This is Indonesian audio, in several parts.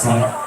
sederhana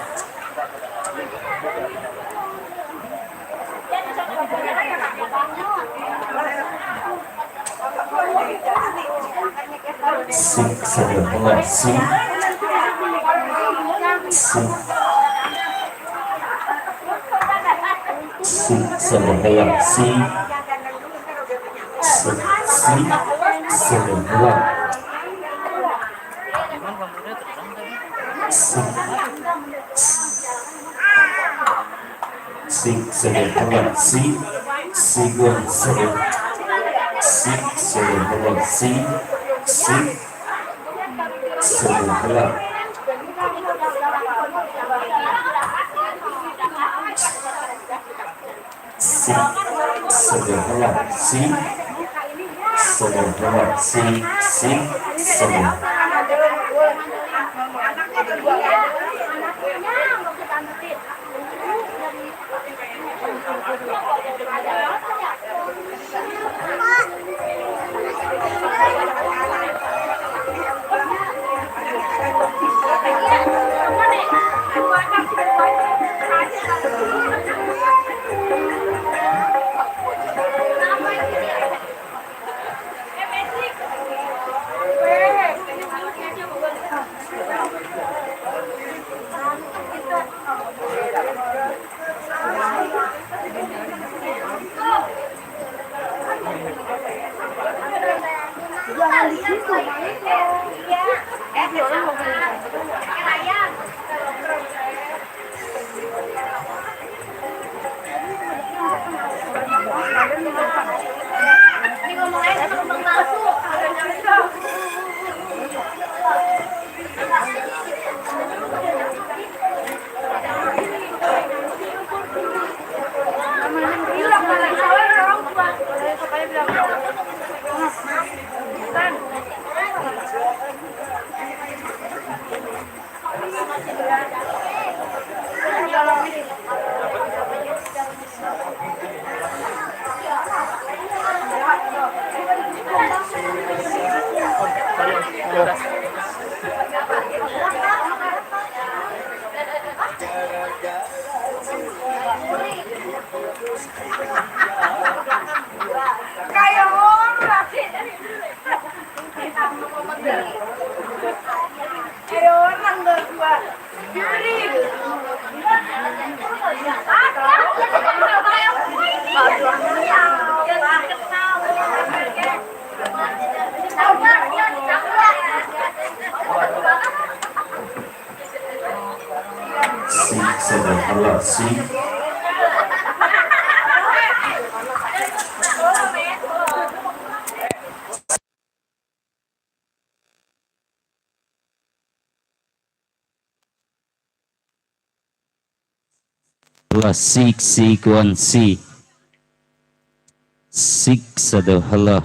sekuensi sederhana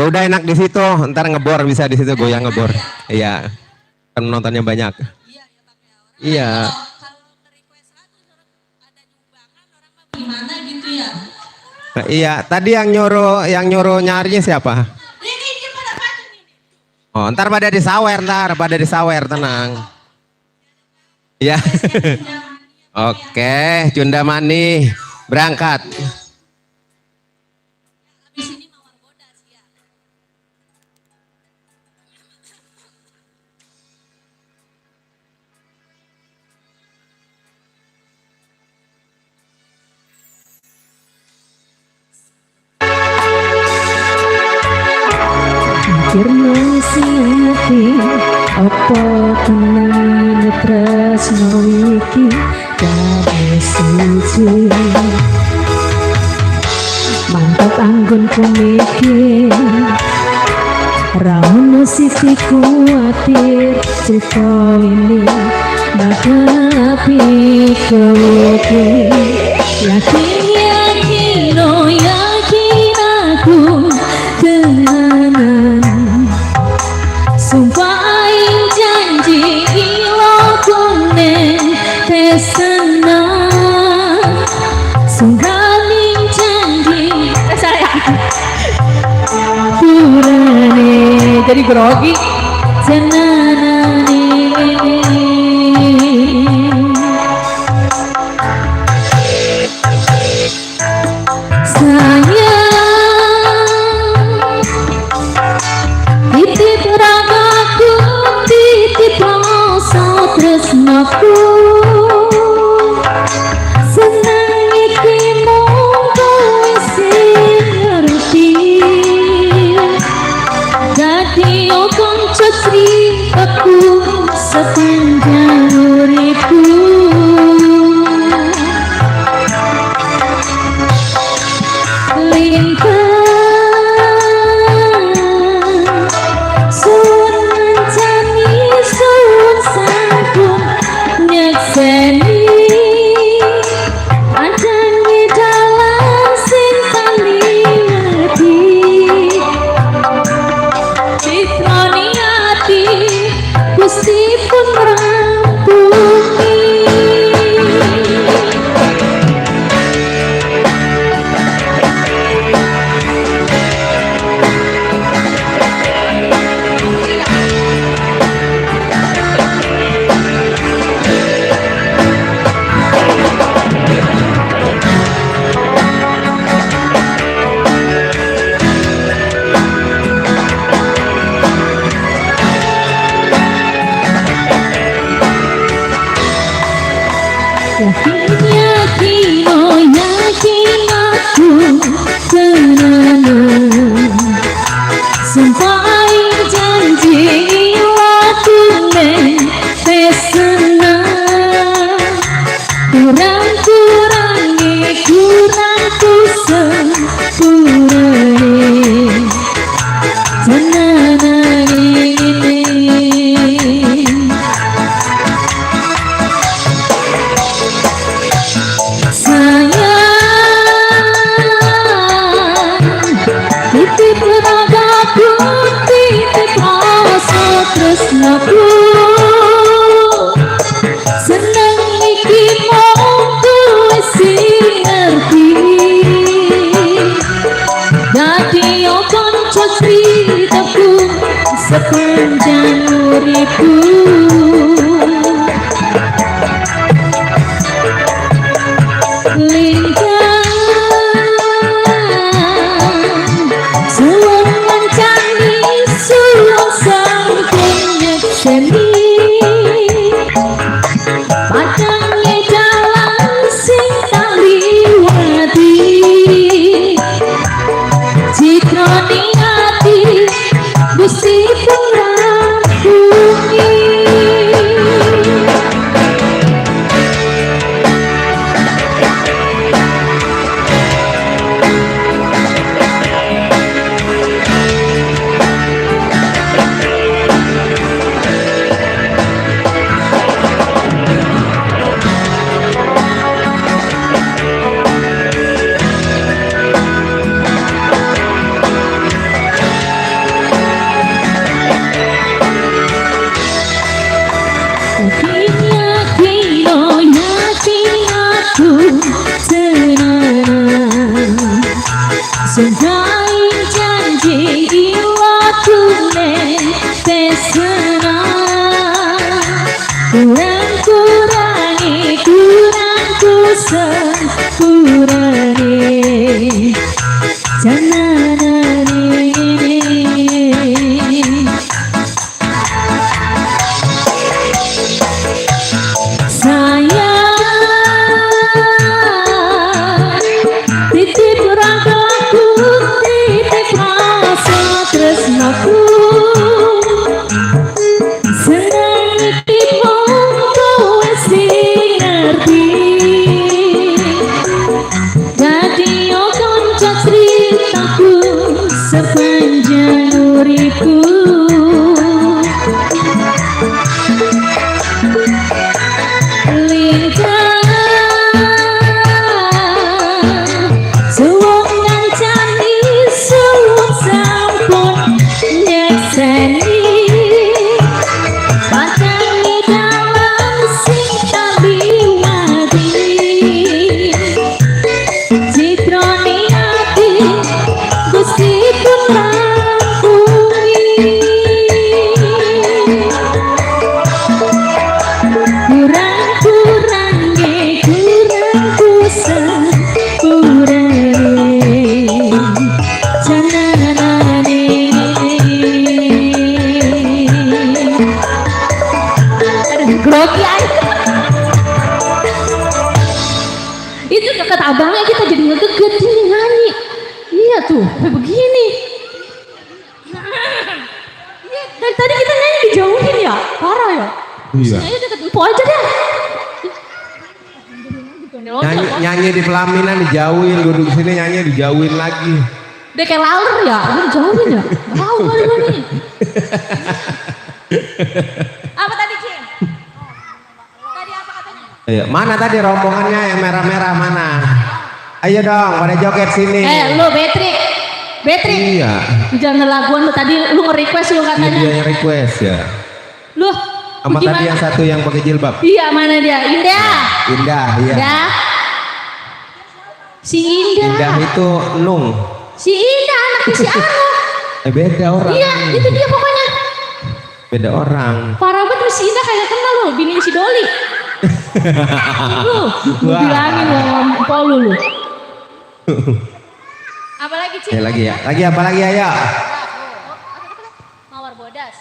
udah enak di situ, ntar ngebor bisa di situ goyang ngebor. Iya, kan nontonnya banyak. Iya. Gimana gitu ya? Nah, iya, tadi yang nyuruh nyarinya siapa? Ini pada pakai ini. Oh, ntar pada disawer, tenang. Iya. Oke, Cunda Mani berangkat. Habis ini mawar bodas ya. Akhirnya ngerti apa tenang tresno iki dadi suci. Mantap anggonku mikir ra ono sisi kuatir cerita ini bakal api kewoke. Yakin oh yakin aku tenanan sumpah janji ilo kone tesana sunggaling janji sayang purane jadi grogi jenanane titip ragaku, titip rasa tresnaku. Senang iki mung kowe sing ngerti. Dadi kanca ceritaku sepanjang uripku. Yakin aku tenanan sumpah janji aku men pesena kurang-kurangi kurangku sepurane tenanan ini titip ragaku, titip rasa tresnaku. Senang iki mung kowe sing ngerti. Dadi kanca ceritaku sepanjang uripku. Padangnya jalan sing tak liwati jika niati Gusti pun rampuni. Sedai janji iwakune pesena kurang-kurangi kurangku sempurane janganane sayang titip ragaku titip rasa tresnaku senang titip kowe sing ngerti dadi yo kanca critaku sepanjang uripku grogi aja. Itu dekat abangnya kita jadi ngegeget ini nyanyi. Iya tuh, kayak begini. Iya, dari tadi kita nyanyi dijauhin ya, parah ya. Iya. Nyanyi deket empo aja deh. Nyanyi di pelaminan dijauhin, duduk sini nyanyi dijauhin lagi. Dia kayak laler ya, udah dijauhin ya. Tahu kali gue nih. Apa tadi Cing? Tadi apa katanya? Ayo, mana tadi rombongannya yang merah-merah mana? Ayo dong, pada joget sini. Lu Betrik. Iya. Jangan laguan lu tadi lu nge-request lu katanya. Dia yang request ya. Lu Sama tadi yang satu yang pakai jilbab. Iya, mana dia? Indah. Indah, iya. Indah. Si Indah. Indah itu Nung. Si Indah anaknya si Anu. Beda orang. Iya, itu dia pokoknya. Beda orang. Parah banget si Indah kayak kenal lu, bini si Doli. Lu bilangin lo lu. Apalagi Cik? Lagi ya. Lagi apa lagi ayo? Mawar bodas.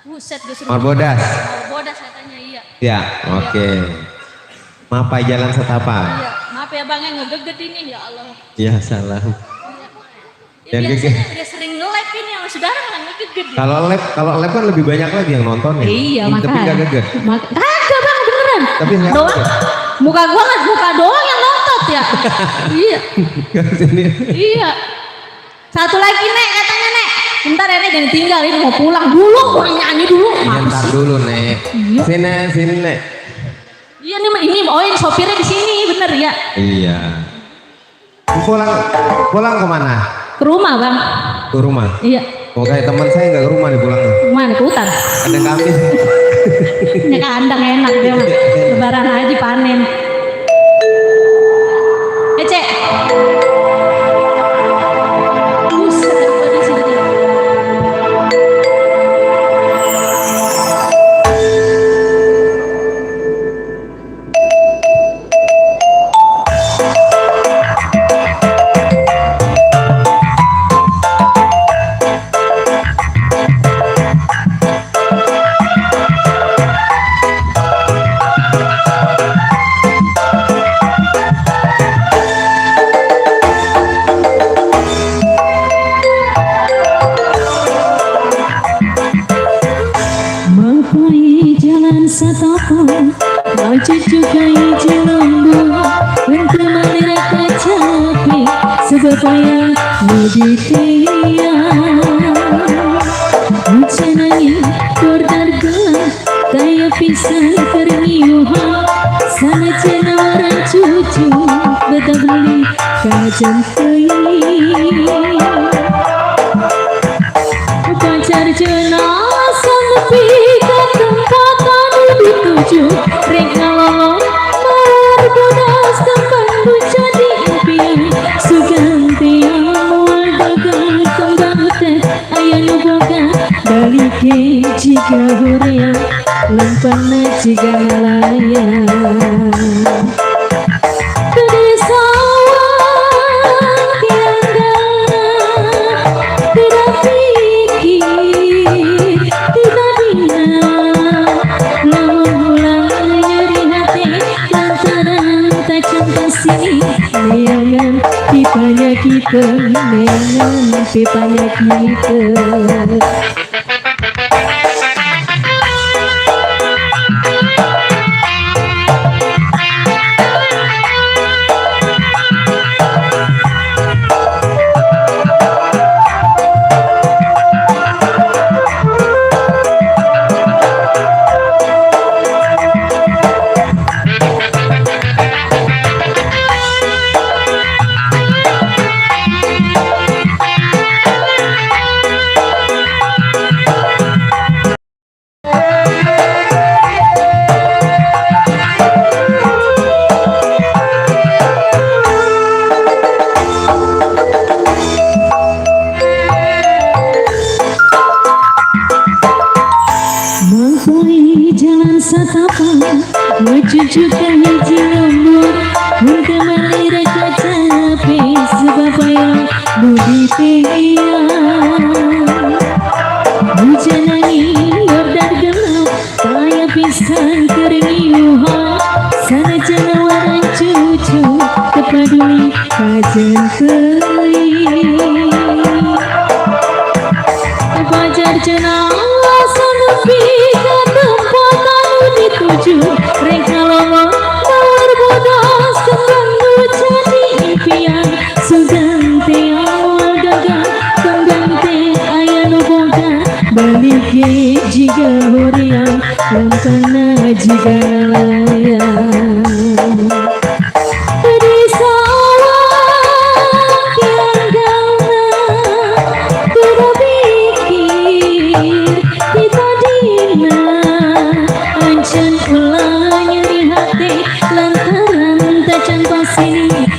Buset gue suruh. Mawar bodas. Mawar bodas katanya iya. Ya, oke. Mapai jalan setapak. Iya, maaf ya Bang yang ngegeget ini ya Allah. Ya salah. Ya, Yang biasanya udah sering nge-live ini yang saudara kan ngegeget. Kalau live kan lebih banyak lagi yang nonton ya. Iya, Tapi makanya. gak geget. Kagak Bang, beneran. Tapi enggak. Doang. Muka gua nggak, muka doang yang nonton ya. Iya. Iya. Satu lagi Nek katanya Nek. Bentar ya Nek jangan tinggal ini mau pulang dulu, mau nyanyi dulu. Ntar dulu Nek. Iya. Sini Nek. Iya nih ini ini sopirnya di sini bener ya. Iya. Pulang kemana? Ke rumah Bang. Ke rumah. Iya. Oh kayak teman saya nggak ke rumah nih pulangnya. Mana ke hutan? Ada kambing. Ya kandang enak dia mah. Lebaran aja panen. Cek. Buset, gua di sini. Satapan maju juga lembu untuk melihat kecapi sebab yang muditia rencananya berdargelah kayak pisang terniuhan sana cina orang cucu betah beli kajan pacar jenazah nepi ke tempatan dituju rek ngalong mawar bodas tempat jadi impian sugantian Balike jika hurea lempana jika nalaya Kedesawang tiada tidak pikir tidak dina lamun bulan nyeri hati lantaran tak cantik sini neangan pipanya kita neangan pipanya kita. Mengkoi jalan satapan mencucukkan hiji lembur untuk melirik capai sebab yang budi pengian hujan angin yordan gelap kaya pisang keringiuhan sana janawaran cucu kepaduli kajan kei Fajar jenazah sanepi ke tempat anu dituju reka lomo nawar bodas kembang jadi impian sugante awal gagal kembante aya nu boga balik ge jiga horeang lempana jiga layang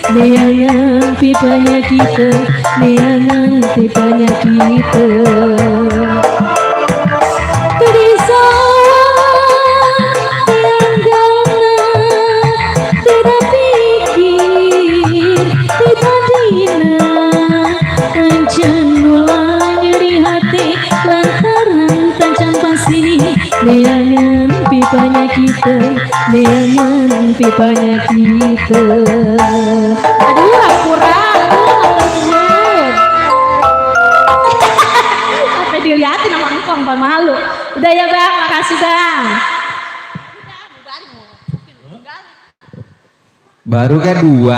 neangan pipanya kita neangan pipanya kita berisawang tianggana tidak pikir tidak dina ancan mulai nyeri hati lantaran tancang pasti neangan pipanya kita neangan pipanya kita. Aduh kurang sampai dilihatin sama engkong Pak malu. Udah ya Bang, makasih Bang. Baru kan 2.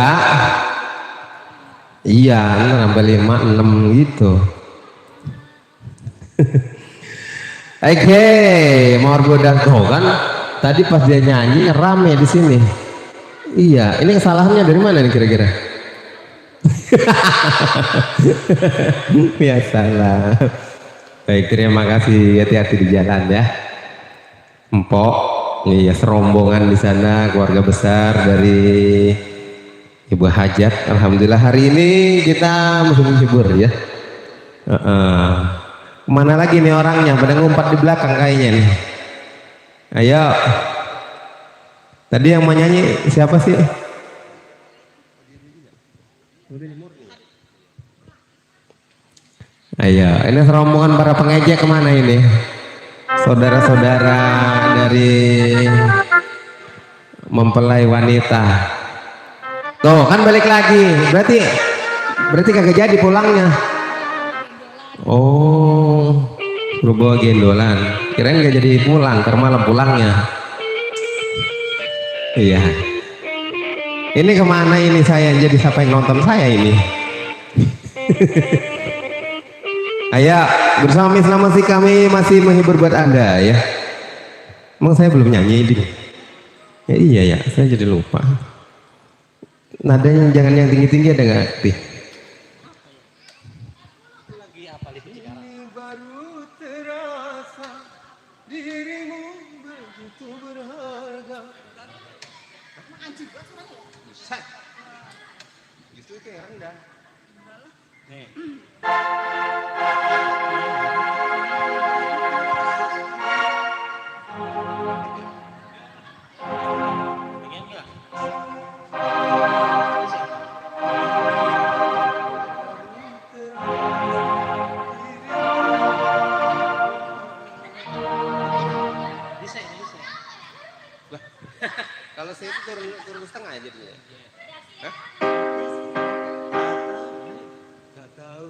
Iya, nambah 5, 6 gitu. Oke, Mawar Bodas tuh kan tadi pas dia nyanyi rame di sini. Iya, ini kesalahannya dari mana nih kira-kira? Biasalah. Baik, terima kasih, hati-hati di jalan ya. Empok, iya serombongan di sana, keluarga besar dari Ibu Hajat. Alhamdulillah hari ini kita musim hibur ya. Kemana lagi nih orangnya? Pada ngumpat di belakang kayaknya nih. Ayo. Tadi yang mau nyanyi siapa sih? Ayo, ini rombongan para pengejek kemana ini? Saudara-saudara dari mempelai wanita. Tuh kan balik lagi. Berarti kagak jadi pulangnya. Oh, suruh bawa gendolan. Kirain gak jadi pulang, ntar malam pulangnya. Iya. Ini kemana ini saya? Jadi siapa yang nonton saya ini? Ayo, bersama Miss Lama sih kami masih menghibur buat Anda ya. Emang saya belum nyanyi ini. Ya iya ya, saya jadi lupa. Nadanya jangan yang tinggi-tinggi ada nggak? Ini baru terasa dirimu begitu berharga. Justru kayak rendah. Nih. setengah jadinya. Hah? Gak tahu.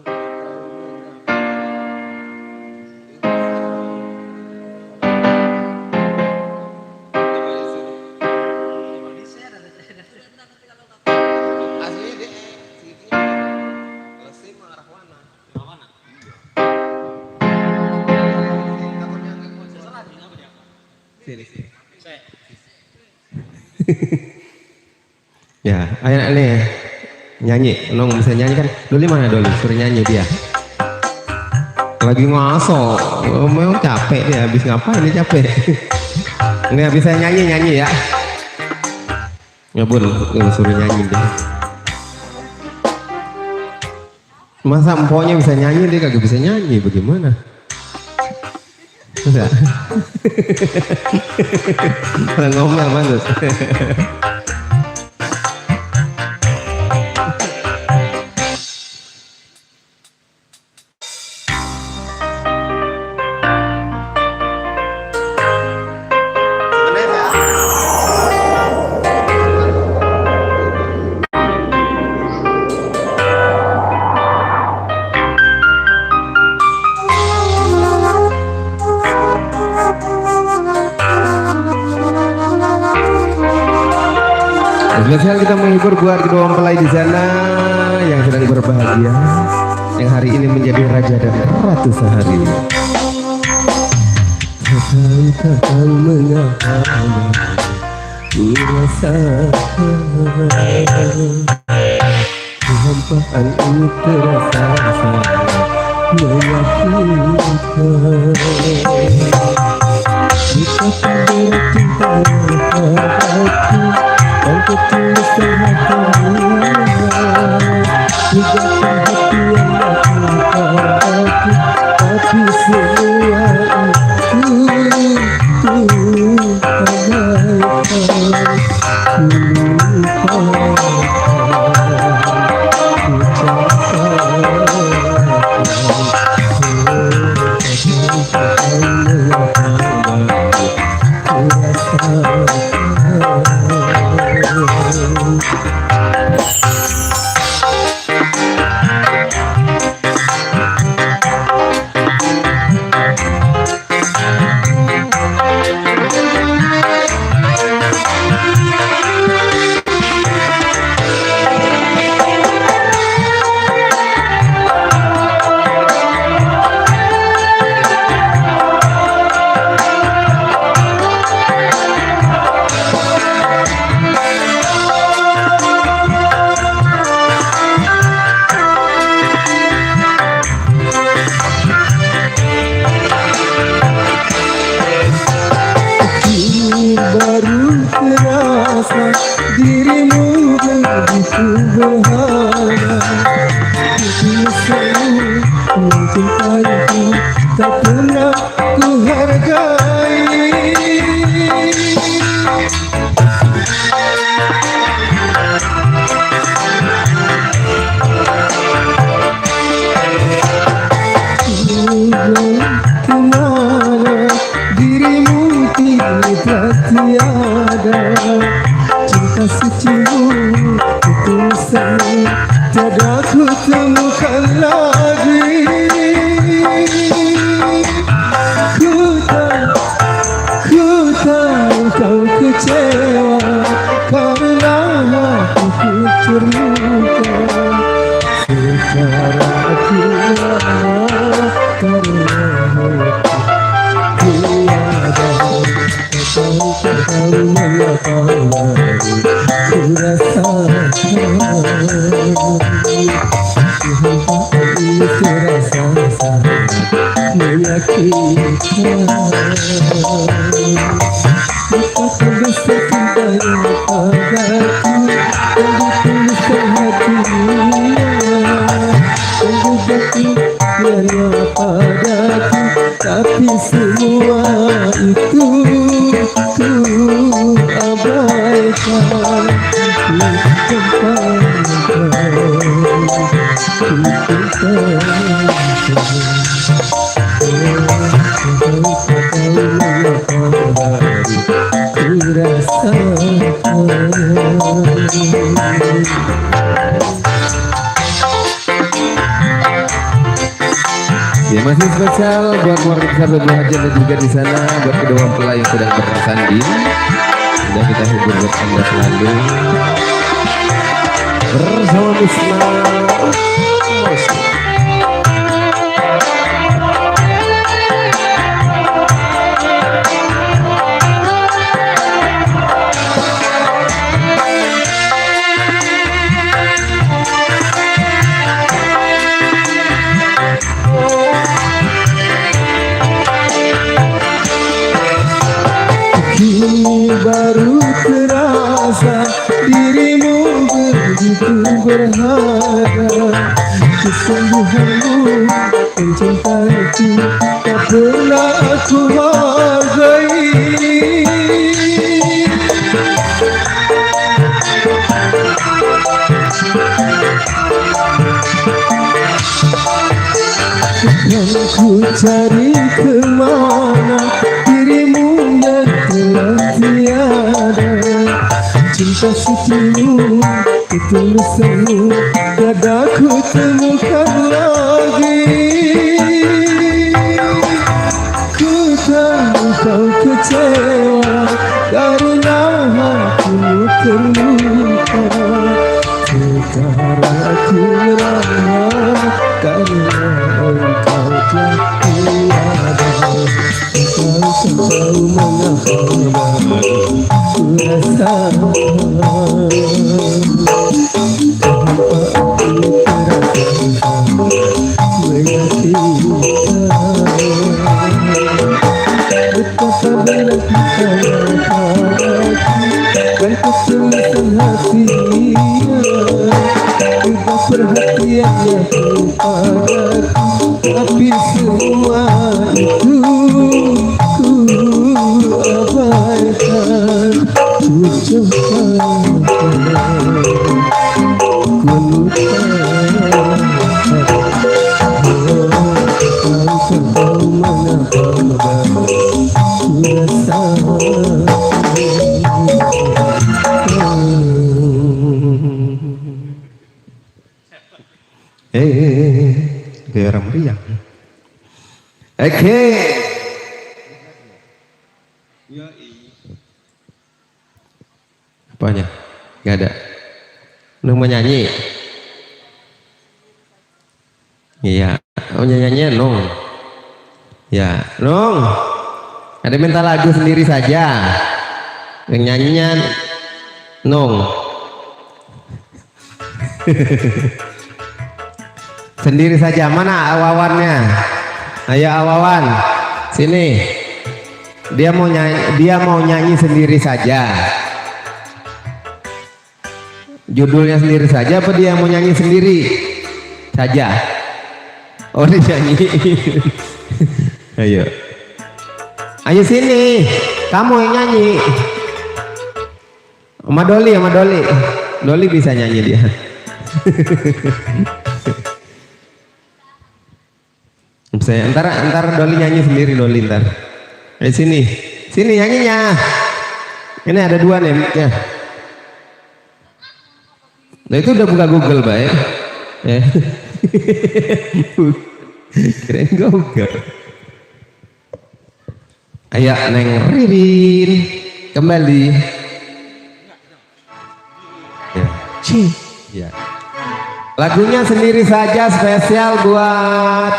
Aslinya dia segitunya. Kalau sih mau arah mana? Takutnya nggak kuat. Sini. Ya, ayo nih nyanyi, Nong bisa nyanyi kan? Doli mana Doli? Suruh nyanyi dia. Lagi ngaso, memang capek dia. Habis ngapain dia capek? Nggak bisa nyanyi ya? Ya bun, suruh nyanyi dia. Masa empoknya bisa nyanyi dia kagak bisa nyanyi? Bagaimana? Enggak. Orang ngomel mantus. Spesial kita menghibur buat kedua mempelai di sana yang sedang berbahagia, yang hari ini menjadi raja dan ratu sehari. Tak tahu mengapa ku rasakan kehampaan ini terasa sangat menyakitkan. Betapa berat cinta padaku dan ketulusan hatimu, menjadikan hati yang aku, tapi semua itu baru terasa dirimu begitu berharga. Ku selalu mencintaiku, tak pernah ku hargai. Kemana dirimu tidak tiada, cinta sucimu itu selalu tiada ku temukan lagi. Ku tahu kau kecewa karena hatiku terluka. Sekarang aku karena tiada tahu mengapa lagi ku rasakan kehampaan ini terasa sangat menyakitkan. Betapa besar cinta yang padaku dan dituliskan hatinya, dan jejak impiannya padaku, tapi semua itu ku abaikan. Ku Ya, masih spesial buat keluarga besar Ibu Haji dan juga di sana buat kedua mempelai yang sedang bersanding. Sudah kita hibur buat Anda selalu bersama Misma. Baru terasa dirimu begitu berharga, kesungguhanmu mencintaiku tak pernah aku hargai. Yang ku cari kemana dirimu yang telah tiada. Cinta sucimu, ketulusanmu tiada ku temukan lagi. Ku tahu kau kecewa karena hatimu terluka. Sekarang aku merana karena engkau telah tiada. Engkau tahu mengapa ku rasa betapa berat dan ketulusan hatinya, ubah perhatiannya kepadaku, tapi semua itu ku abaikan. Ku coba ku lupakan, kau tahu mengapa ku rasa. Kayak orang meriah. Oke. Apanya? Gak ada. Lu mau nyanyi? Iya. Oh nyanyinya Nung. Ya, Nung. Ada minta lagu sendiri saja. Yang nyanyinya Nung. Sendiri saja. Mana Awawannya? Ayo Awawan, sini. Dia mau nyanyi sendiri saja. Judulnya sendiri saja apa dia mau nyanyi sendiri saja? Oh dia nyanyi. Ayo. Ayo sini. Kamu yang nyanyi. Sama Doli, sama Doli. Doli bisa nyanyi dia. Saya ntar Doli nyanyi sendiri Doli ntar. Sini nyanyinya. Ini ada dua nih mic-nya. Nah itu udah buka Google baik. Ya. Keren Google. Ayo Neng Ririn kembali. Ya. Ya. Lagunya sendiri saja spesial buat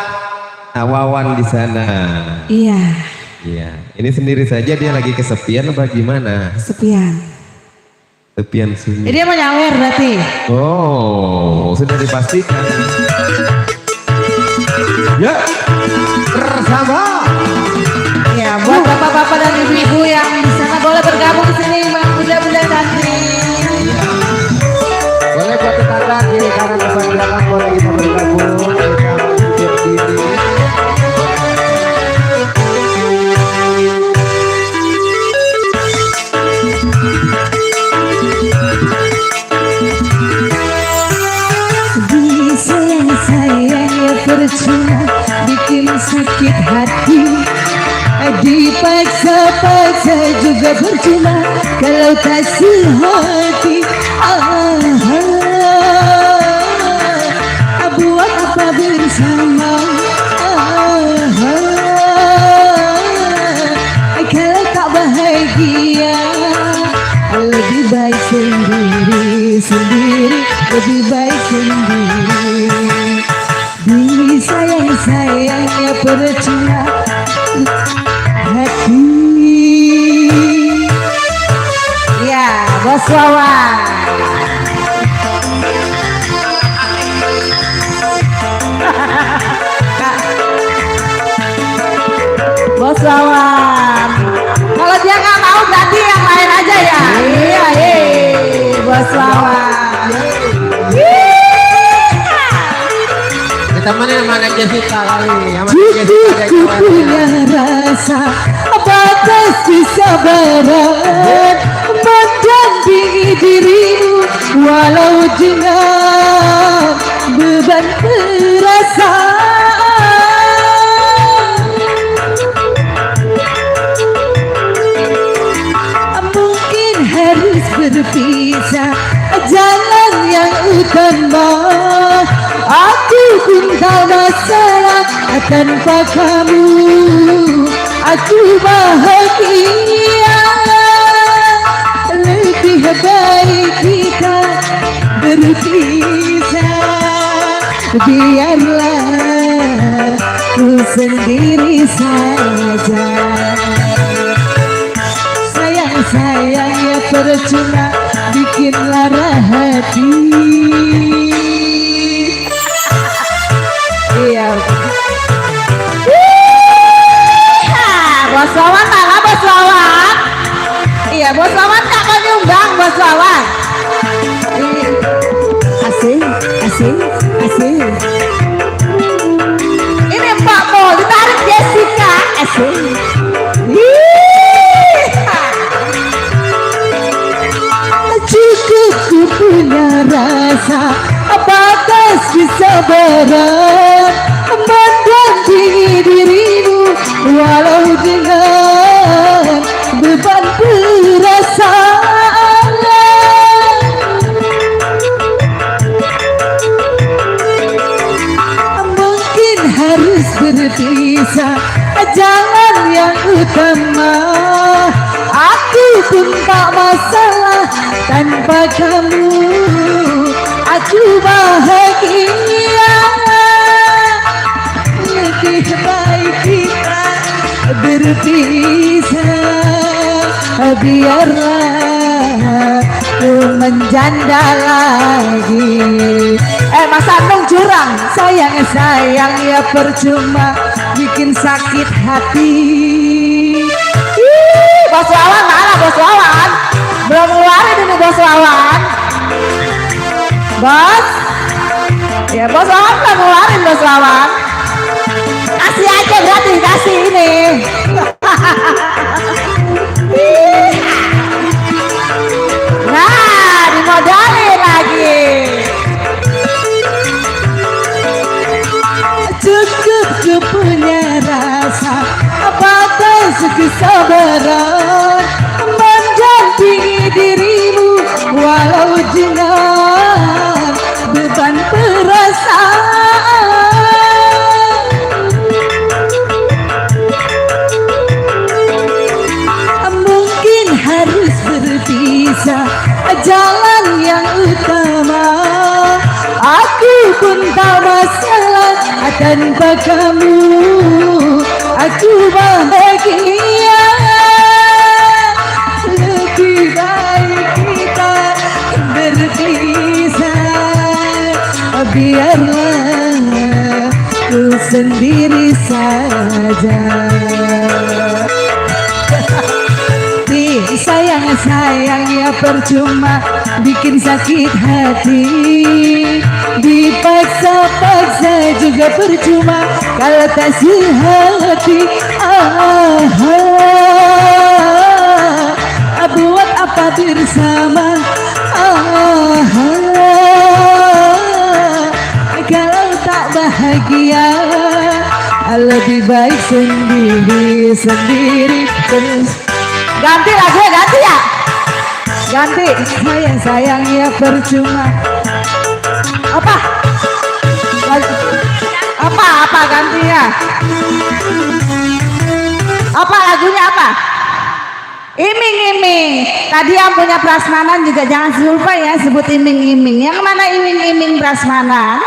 Awawan di sana. Iya. Iya. Ini sendiri saja dia lagi kesepian apa gimana? Sepian. Sepian sunyi. Dia mau nyawer berarti. Oh, sudah dipastikan. Ya, bersama. Ya, buat bapak-bapak dan ibu-ibu yang di sana boleh bergabung di sini, bunda-bunda cantik. Boleh buat tetangga kiri kanan depan belakang boleh kita bergabung. Kita berdiri. Sayang percuma bikin bikin sakit hati. Dipaksa-paksa juga percuma kalau tak sehati. Buat apa bersama kalau tak bahagia. Lebih baik sendiri, lebih baik sendiri. Diri sayang-sayangnya percuma hati. Ya, Bos Wawan. Bos Wawan. Kalau dia nggak mau berarti yang lain aja ya. Iya, Bos Wawan. Ditemenin sama Neng Jessica kali. Sama Neng Cukup Jessica ku punya rasa batas kesabaran mendampingi dirimu walau dengan beban perasaan. Mungkin harus berpisah jalan yang utama. Aku pun tak masalah tanpa kamu. Aku bahagia. Lebih baik kita berpisah. Biarlah ku sendiri saja. Sayang-sayang ya percuma bikin lara hati. Iya. Bos Wawan malah Bos Wawan. Iya, Bos Wawan tak mau nyumbang Bos Wawan. Asik, asik, asik. Ini Mbak Mo ditarik Jessica. Asik. Cukup ku punya rasa batas kesabaran mendampingi dirimu walau dengan beban perasaan. Mungkin harus berpisah jalan yang utama. Aku pun tak masalah tanpa kamu. Aku bahagia. Lebih baik kita berpisah. Biarlah ku menjanda lagi. Mas Anung curang. Sayang-sayang ya percuma bikin sakit hati. Bos Wawan mana Bos Wawan? Belum ngeluarin ini Bos Wawan. Bos? Ya Bos Wawan belum ngeluarin Bos Wawan. Kasih aja berarti, kasih ini. Nah, dimodalin lagi. Cukup ku punya rasa batas kesabaran mendampingi dirimu walau dengan beban perasaan. Mungkin harus berpisah jalan yang utama. Aku pun tak masalah tanpa kamu. Aku bahagia. Lebih baik kita berpisah. Biarlah ku sendiri saja. Sayang-sayang ya percuma bikin sakit hati. Dipaksa-paksa juga percuma kalau tak sehati. Buat apa bersama kalau tak bahagia. lebih baik sendiri terus. Ganti lagu ya, ganti ya. Ganti. Sayang ya percuma. Apa? Apa gantinya? Apa lagunya apa? Iming-iming. Tadi yang punya prasmanan juga jangan lupa ya sebut iming-iming. Yang mana iming-iming prasmanan?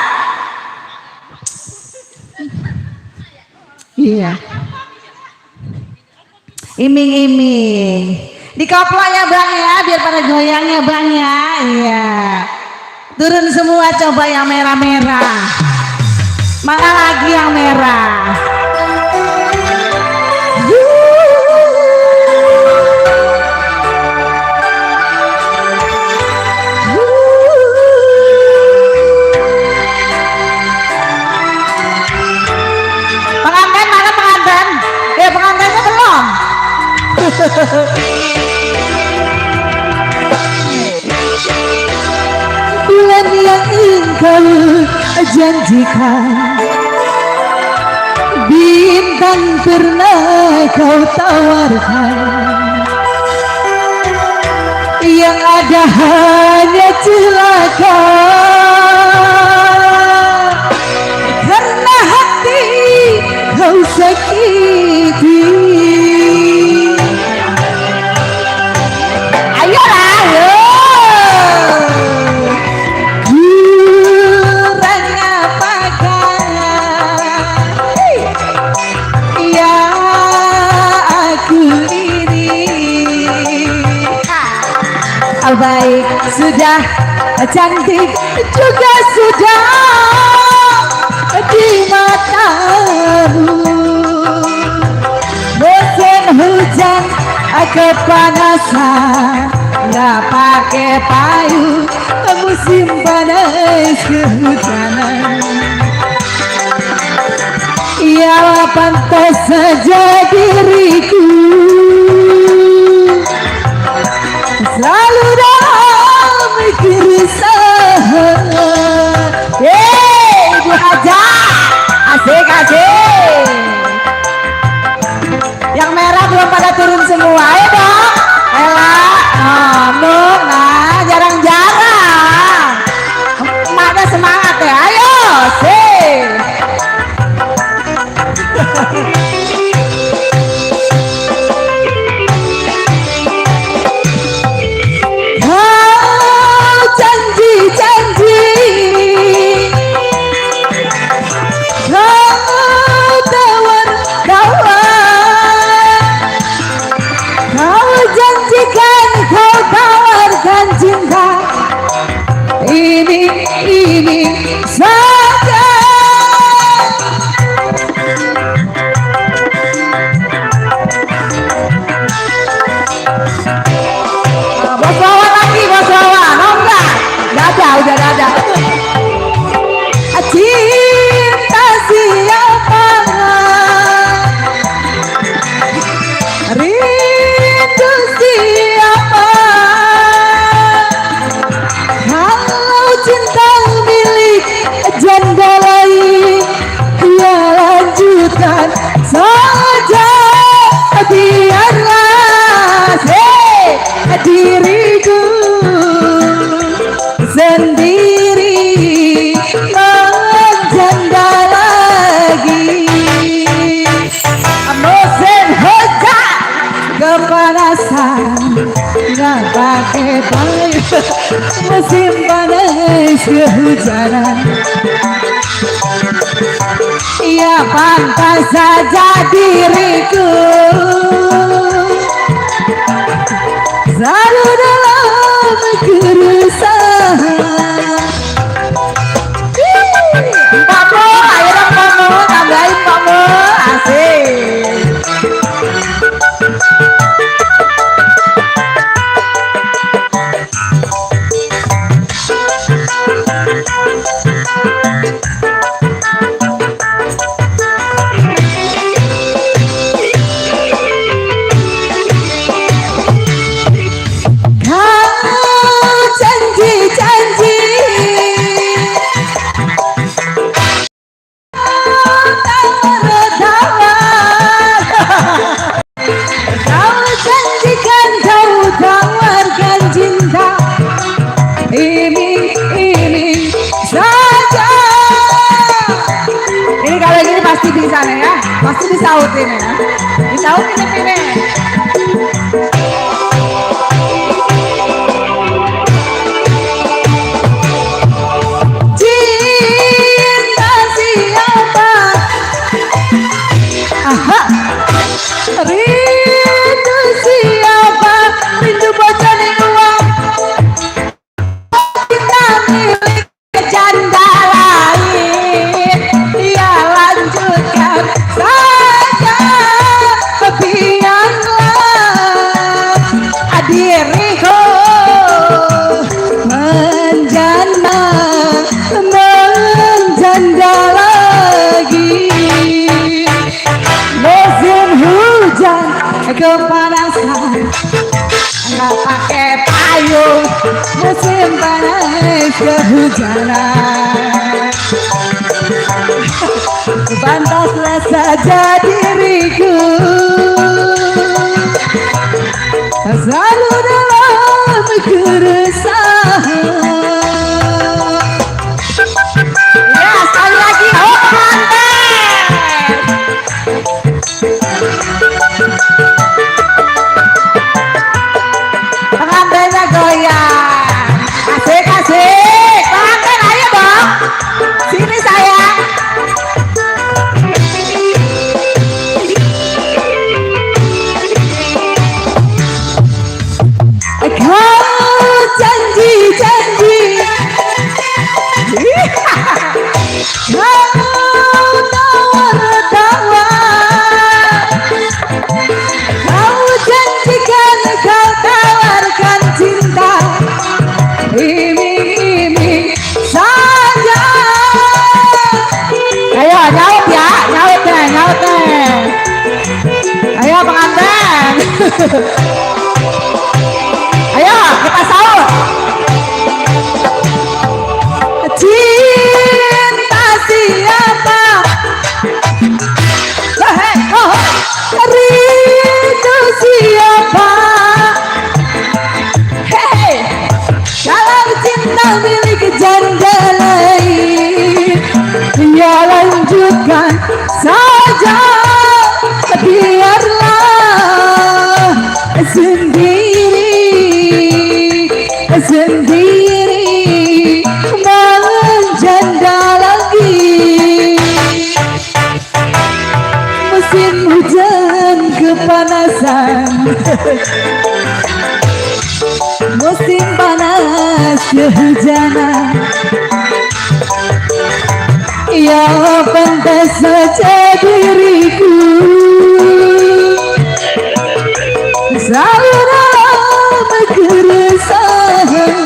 Iya. Iming-iming. Dikoplok ya bang ya, biar pada goyangnya bang ya. Iya. Turun semua coba yang merah-merah. Mana lagi yang merah? Pengantin mana pengantin? Pengantinnya belum. Bulan yang engkau janjikan, bintang pernah kau tawarkan, yang ada hanya celaka karena hati kau sakiti. Ayolah, ayo. Kurang apakah ya aku ini? Baik sudah cantik juga sudah di matamu. Musim hujan kepanasan, nggak pakai payung, musim panas kehujanan. Ya pantas saja diriku selalu dalam keresahan. Ibu Haja, asik. Yang merah belum pada turun semua, ayo dong. Ella, Nur, nah jarang-jarang. Emaknya semangat ya, ayo, sih. Ini saja. Bos lawan lagi, bos lawan. Oh enggak, udah ada. Cinta siapa? Rindu siapa? Kalau cinta milik janda lain, ya lanjutkan saja. Biarlah diriku sendiri menjanda lagi. Musim hujan kepanasan, nggak pakai payung, musim panas kehujanan. Ya pantas saja diriku selalu dalam keresahan. Pamu, ayo dong Pamu, tambahin Pamu, asik. kayak gini pasti bisa nih ya. Pasti disautin ya. Disautin ya Pine. Cinta siapa? Aha. Rindu siapa? Rindu bocah di uang. Kita milik janda lain. Ya lanjutkan saja. Biarlah diriku menjanda lagi. Musim hujan kepanasan, nggak pakai payung. Musim panas kehujanan, pantaslah saja diriku selalu dalam keresahan. Ya sekali lagi, oh pengantinnya goyang, asik asik. Pengantin ayo dong, sini sayang. Kau janji-janji, kau tawar-tawar, kau janjikan, kau tawarkan cinta, iming-iming saja. Ayo nyaut ya, nyaut deh, nyaut deh. Ayo pengantin. Ayo kita sahur. Cinta siapa? Hei, oh, rindu siapa? Hei, kalau cinta milik janda lain, ya lanjutkan saja. Biarlah sendiri menjanda lagi. Musim hujan kepanasan, musim panas kehujanan, ya pantas saja diriku selalu dalam keresahan.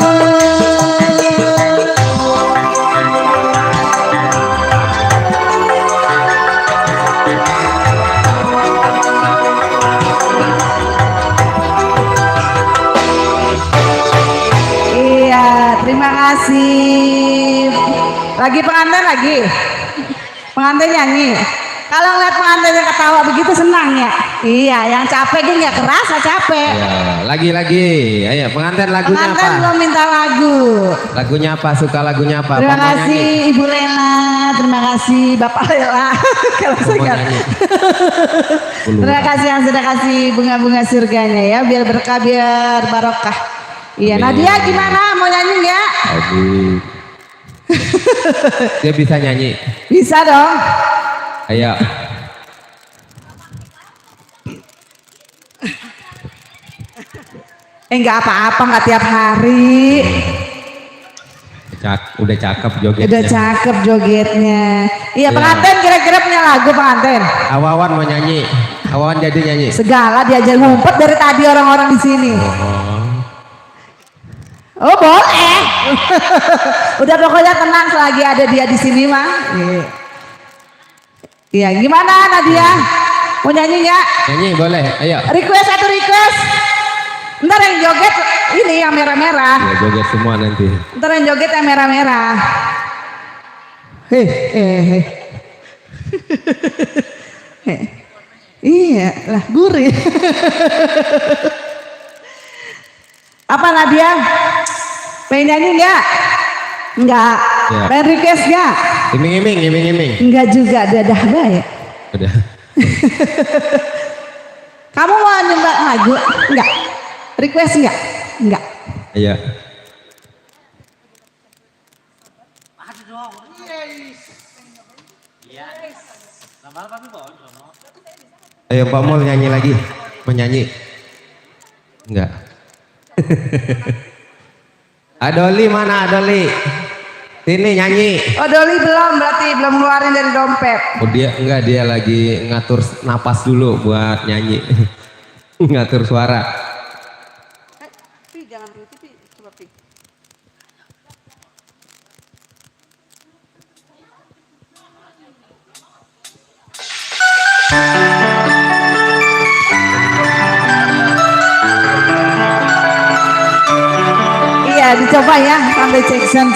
Iya, terima kasih. Lagi pengantin lagi. Pengantin nyanyi. Kalau ngeliat pengantin yang ketawa begitu senang ya. Iya, yang capek dia nggak kerasa capek. Ya, lagi-lagi. Ayo pengantin lagunya Pengantin apa? belum minta lagu. Lagunya apa? Suka lagunya apa? Terima Apa mau kasih nyanyi? Ibu Lela, terima kasih Bapak Lela. Kalau Mau saya nyanyi? terima kasih yang sudah kasih bunga-bunga surganya ya, biar berkah, biar barokah. Iya, Amin. Nadia gimana? Mau nyanyi nggak? Aduh. Dia bisa nyanyi. Bisa dong. Ayo. Nggak apa-apa, nggak tiap hari. Udah cakep jogetnya. Udah cakep jogetnya. Iya, Iya. pengantin kira-kira punya lagu pengantin. Awawan mau nyanyi. Awawan jadi nyanyi. Segala diajar ngumpet dari tadi orang-orang di sini. Oh boleh. Udah pokoknya tenang selagi ada dia di sini mah. Iya, gimana Nadia? Mau nyanyi nggak? Nyanyi boleh. Ayo. Request satu request. Ntar yang joget ini yang merah-merah. Ya, joget semua nanti. Ntar yang joget yang merah-merah. Hei. Iya lah gurih. Apa Nadia? Pengen nyanyi nggak? Nggak. Ya. Pengen request gak? Iming-iming. Enggak juga, dadah baik. Udah. Kamu mau nyembah lagu? Enggak. Request enggak? Enggak. Iya. Ayo Pak Mul nyanyi lagi. Menyanyi. Enggak. Adoli mana Adoli? Sini nyanyi. Oh Doli belum, berarti belum ngeluarin dari dompet. Oh dia enggak, dia lagi ngatur napas dulu buat nyanyi. Ngatur suara. Pi jangan Pi, coba Pi. Iya dicoba ya sampai Jackson.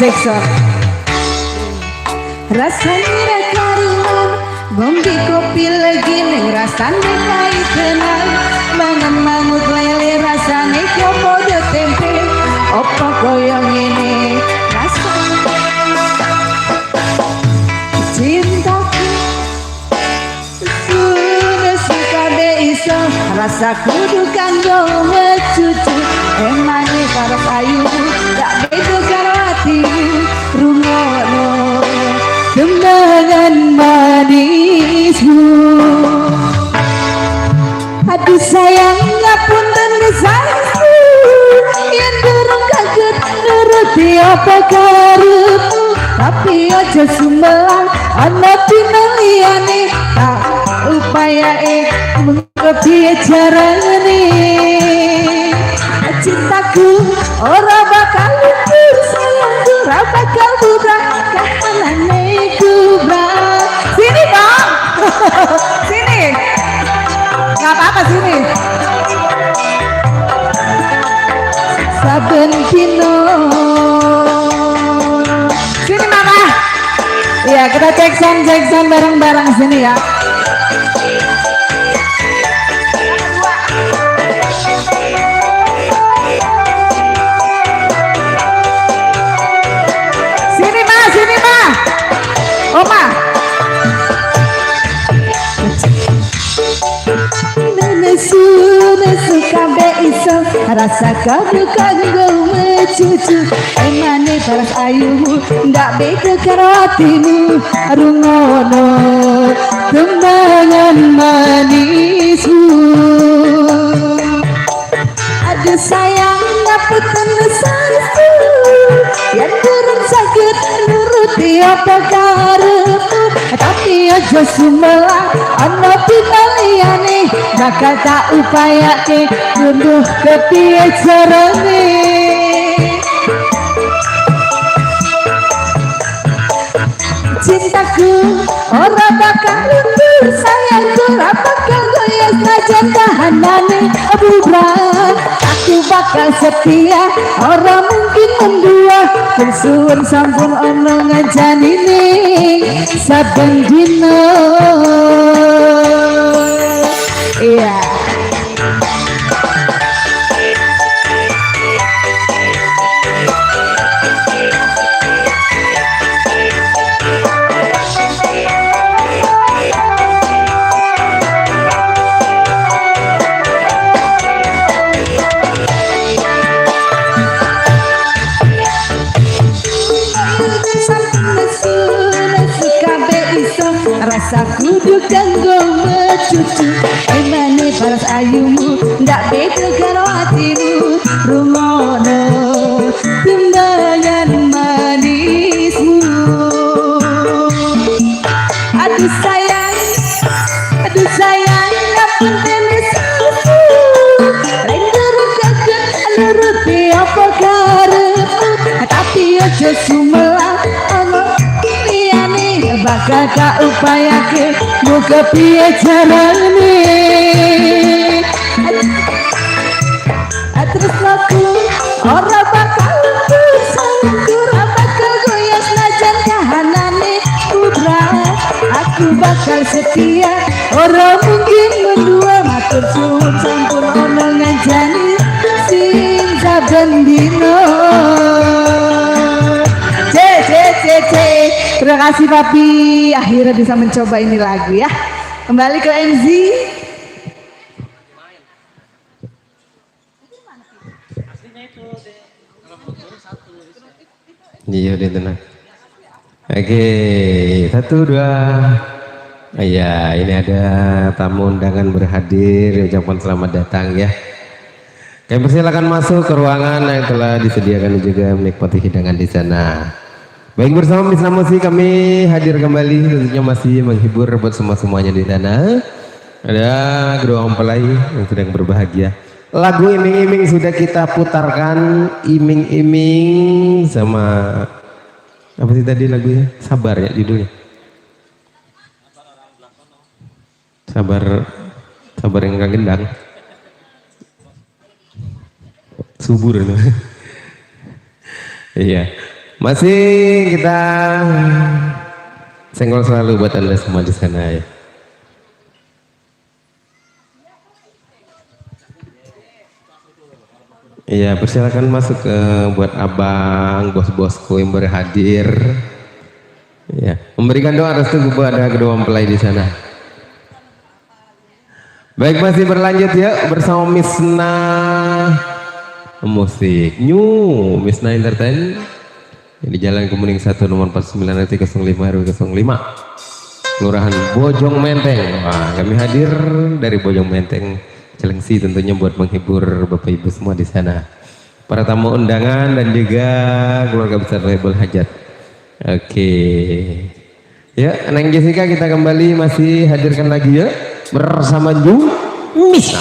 Rasanya karuan Bombi kopi lagi nih rasanya kayak kenal Mangan mangut lele rasanya komodo tempe Opo koyong ini rasanya cintaku sudah suka iso rasa kudu kanggo mecucu emangnya karo kayu gak beda karo hatimu rungono kenangan manismu. Aduh sayang ngapunten gesangku yang durung kaget nuruti apa karepmu tapi aja sumelang ana pineliyane tak upayae mengkepiye carane cintaku ora bakal luntur sayangku ora bakal budak kahanane kubrak sini dong sini nggak apa-apa sini saben dino sini mama iya kita cek sound bareng-bareng sini ya sini ma Oma Nesu kabe iso rasa kadu kanggo mecucu emane paras ayumu ndak beda karo hatimu rungono kenangan manismu aduh sayang ngapunten sarfu yang durung sakit nuruti apa karepmu tapi aja sumelang ana pinaliyane bakal tak upayake ngunduh kepiye carane cintaku ora bakal luntur sayangku ora bakal goyah sajan kahanane bubar aku bakal setia ora mungkin mendua bersuwun sampun ono ngajanine saben dina iya rasa kudu kanggo mecucu emane paras ayumu ndak beda karo hatimu rungono timbangan manismu aduh sayang ngapunten susu rendur kaget nuruti apa karepmu tapi aja sumelang bakal tak upayake muka piye carane terus aku ora bakal sayangku ora bakal goyah senajan kahanane kubrak aku bakal setia ora mungkin mendua matur suwun sampun ono ngancani sing saben dino Terima kasih Papi, akhirnya bisa mencoba ini lagu ya. Kembali ke MZ. Iya udah tenang. Oke, 1, 2. Iya, ini ada tamu undangan berhadir. Ucapan selamat datang ya. Oke, persilakan masuk ke ruangan yang telah disediakan juga menikmati hidangan di sana. Baik, bersama Miss Namosi kami hadir kembali, tentunya masih menghibur buat semuanya di sana. Ada kedua mempelai yang sedang berbahagia. Lagu iming-iming sudah kita putarkan, iming-iming sama apa sih tadi lagunya? Sabar ya judulnya. Sabar yang gak gendang. Subur itu. Iya. Masih kita senggol selalu buat Anda semua di sana ya. Iya, persilakan masuk ke buat abang, bos-bosku yang berhadir. Ya, memberikan doa restu kepada kedua mempelai di sana. Baik, masih berlanjut ya bersama Misna Musik New Misna Entertain di Jalan Kemuning 1 nomor 49 RT 05 RW 05 Kelurahan Bojong Menteng. Wah, kami hadir dari Bojong Menteng Cilengsi tentunya buat menghibur Bapak Ibu semua di sana. Para tamu undangan dan juga keluarga besar Label Hajat. Oke. Ya, Neng Jessica kita kembali masih hadirkan lagi ya bersama Ju Misna.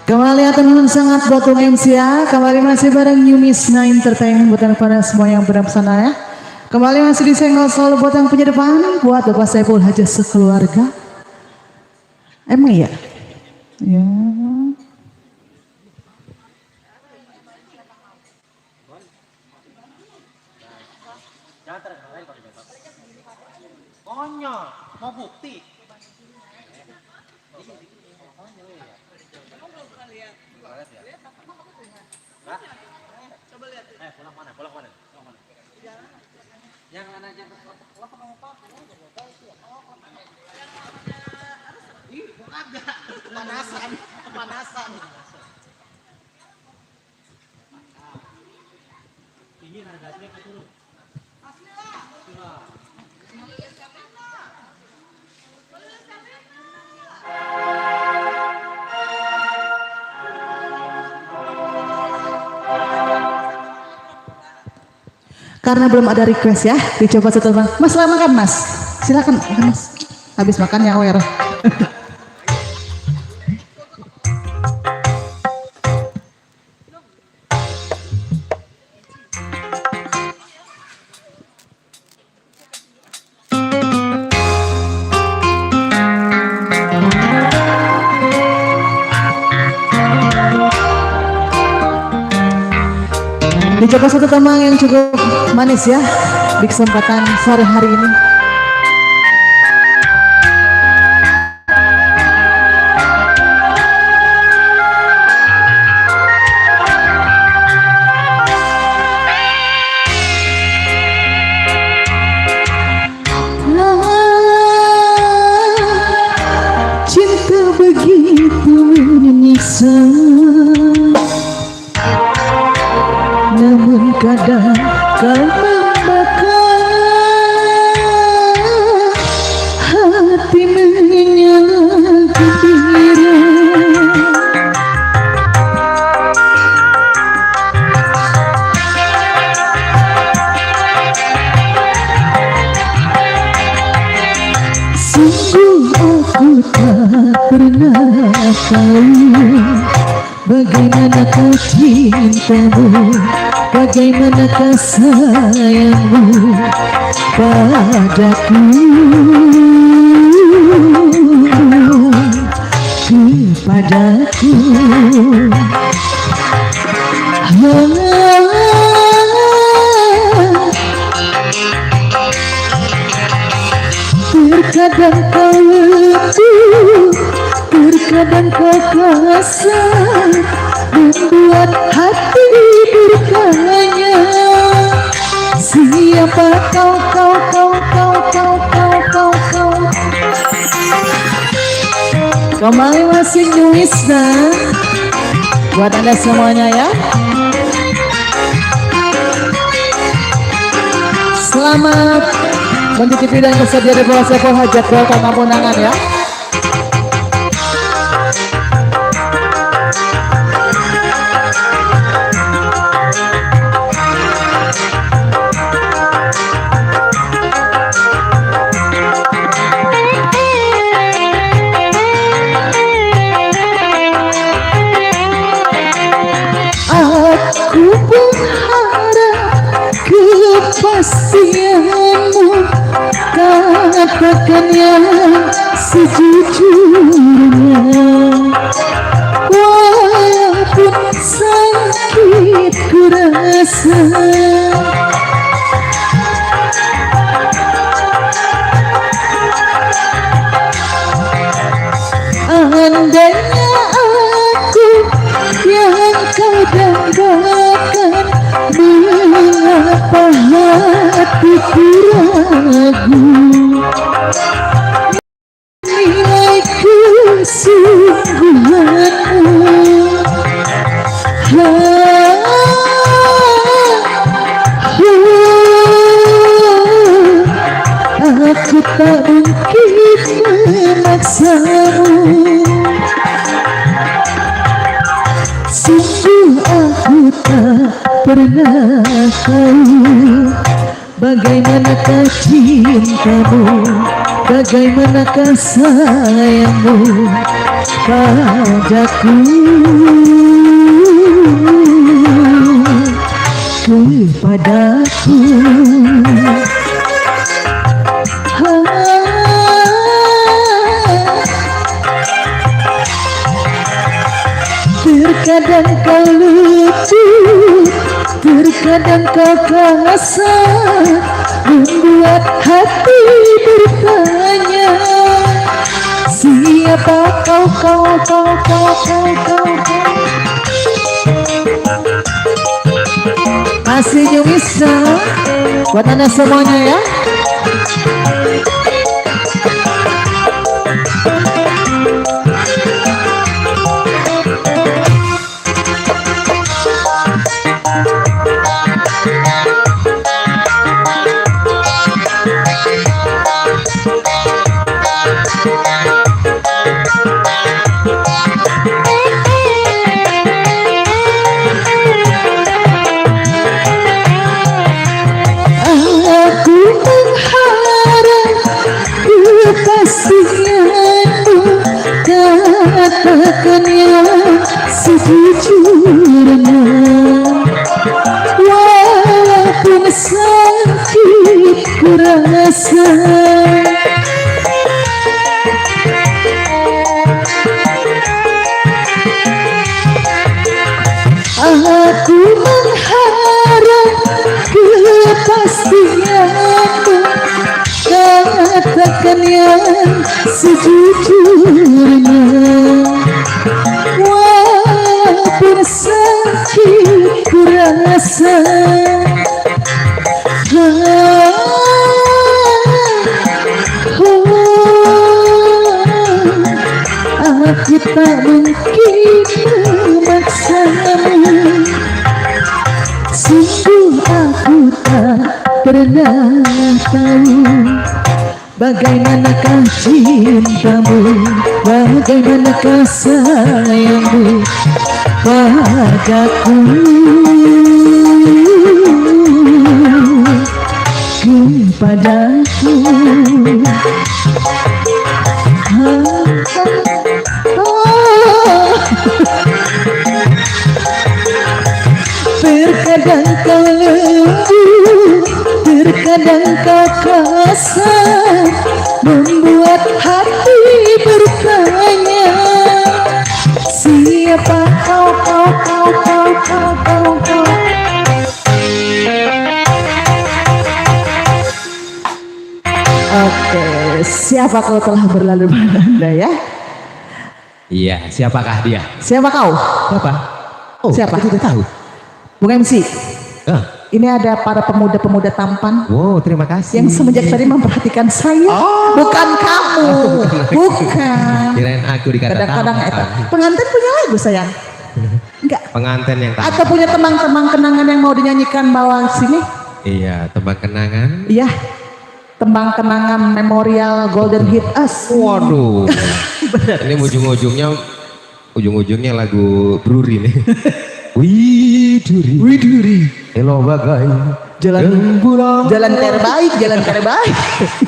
Kembali atur sangat buat MC ya. Kembali masih bareng New Misna Entertainment buat pada semua yang berada sana ya. Kembali masih disenggol selalu buat yang punya depan, buat Bapak Saiful Hajat sekeluarga. Emang iya? Ya. Mau bukti. Pulang mana? Yang mana aja? Pemanasan. Ini harganya turun. Karena belum ada request ya, dicoba satu bang. Mas selamat makan mas, silakan makan mas. Habis makan ya aware. Dicoba satu temang yang cukup manis ya di kesempatan sore hari ini. Cinta begitu menyiksa, namun kadang kau membakar hati menyala gembira. tak pernah tahu bagaimanakah cintamu, bagaimanakah sayangmu padaku, kepadaku. Terkadang kau lembut, terkadang kau kasar, membuat hati bertanya, siapa kau. Kembali masih Nuisa buat Anda semuanya ya. Selamat mencicipi dan bersedia di bola sepol hajat welcome ampunangan ya. Aku berharap kepastianmu, katakan yang sejujurnya, walaupun sakit ku rasa. Andainya aku yang kau dambakan, mengapa hatiku ragu, nilai kesungguhanmu. Aku tak mungkin memaksamu. Sungguh aku tak pernah tahu bagaimanakah cintamu, bagaimanakah sayangmu padaku, kepadaku. Terkadang kau lucu, terkadang kau kasar, membuat hati bertanya, siapa kau. Masih bisa buat Anda semuanya ya. Aku mengharap kepastianmu, katakan yang sejujurnya, walaupun sakit ku rasa. Aku mengharap kepastianmu, katakan yang sejujurnya, walaupun sakit ku rasa. Aku tak mungkin memaksamu. Sungguh aku tak pernah tahu bagaimanakah cintamu, bagaimanakah sayangmu padaku, kepadaku. kadang kekerasan membuat hati bertanya, siapa kau. Oke, siapa kau telah berlalu Anda ya? Iya, siapakah dia? Siapa kau? Siapa? Oh, Siapa? aku tidak tahu. Bung MC, Ah, ini ada para pemuda-pemuda tampan wow, terima kasih. yang semenjak tadi memperhatikan saya. Bukan kamu, bukan. Kirain aku dikata Kadang-kadang tampan. pengantin punya lagu sayang. Enggak. Pengantin yang tampan. Atau punya temang-temang kenangan yang mau dinyanyikan bawah sini? Iya, tembang kenangan. Iya. Tembang kenangan memorial Golden Hit Us. Waduh. Ini ujung-ujungnya lagu Bruri nih. Widuri. Hello bagai Jalan pulang. jalan terbaik.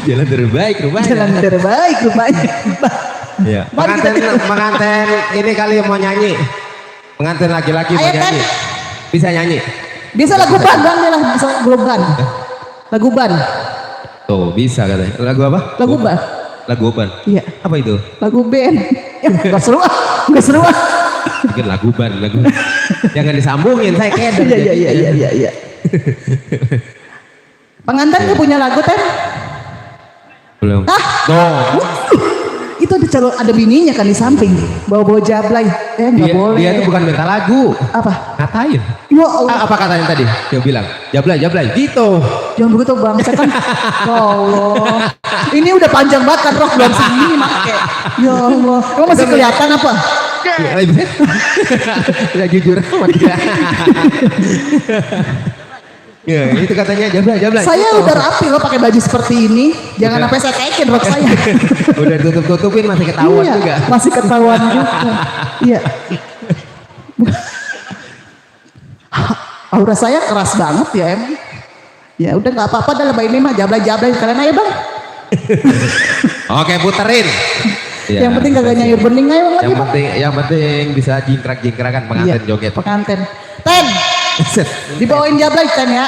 Jalan terbaik rupanya. Jalan terbaik rupanya. Iya. Mari kita Pengantin ini kali mau nyanyi. Pengantin laki-laki mau Ayo, Tan. nyanyi. Bisa nyanyi. Bisa lagu ban bang, dia lah bisa belum ban. Lagu ban, Tuh, bisa katanya. Lagu apa? lagu ban. Lagu ban. Iya, Apa itu? lagu band. Ya, nggak seru ah, nggak seru ah. Mungkin lagu ban, lagu. Jangan disambungin, saya keder. Iya. Pengantin nggak punya lagu Ten? Belum. Hah? Tuh. Itu ada bininya kan di samping, bawa-bawa jablay. Nggak boleh. Dia itu bukan minta lagu. Apa? Ngatain. Ya Allah. Apa katanya tadi? Dia bilang, jablay, gitu. Jangan begitu bang, saya kan. Ya Allah. Ini udah panjang banget kan rok belum segini make. Ya Allah. Emang masih kelihatan apa? Ya jujur sama dia. Ya, itu katanya jablay. Saya gitu. udah rapi loh pakai baju seperti ini. Jangan Udah. sampai saya tekin rok saya. Udah tutup-tutupin masih ketahuan Iya, juga. masih ketahuan juga. Iya. Aura saya keras banget ya emang. Ya udah nggak apa-apa dalam ini mah jablay kalian aja bang. Oke, puterin. Ya, Yang penting kagak nyayur bening aja bang lagi Yang bang. penting bisa jingkrak-jingkrakan pengantin Iya, joget. pengantin. Ten, dibawain jablay Ten ya.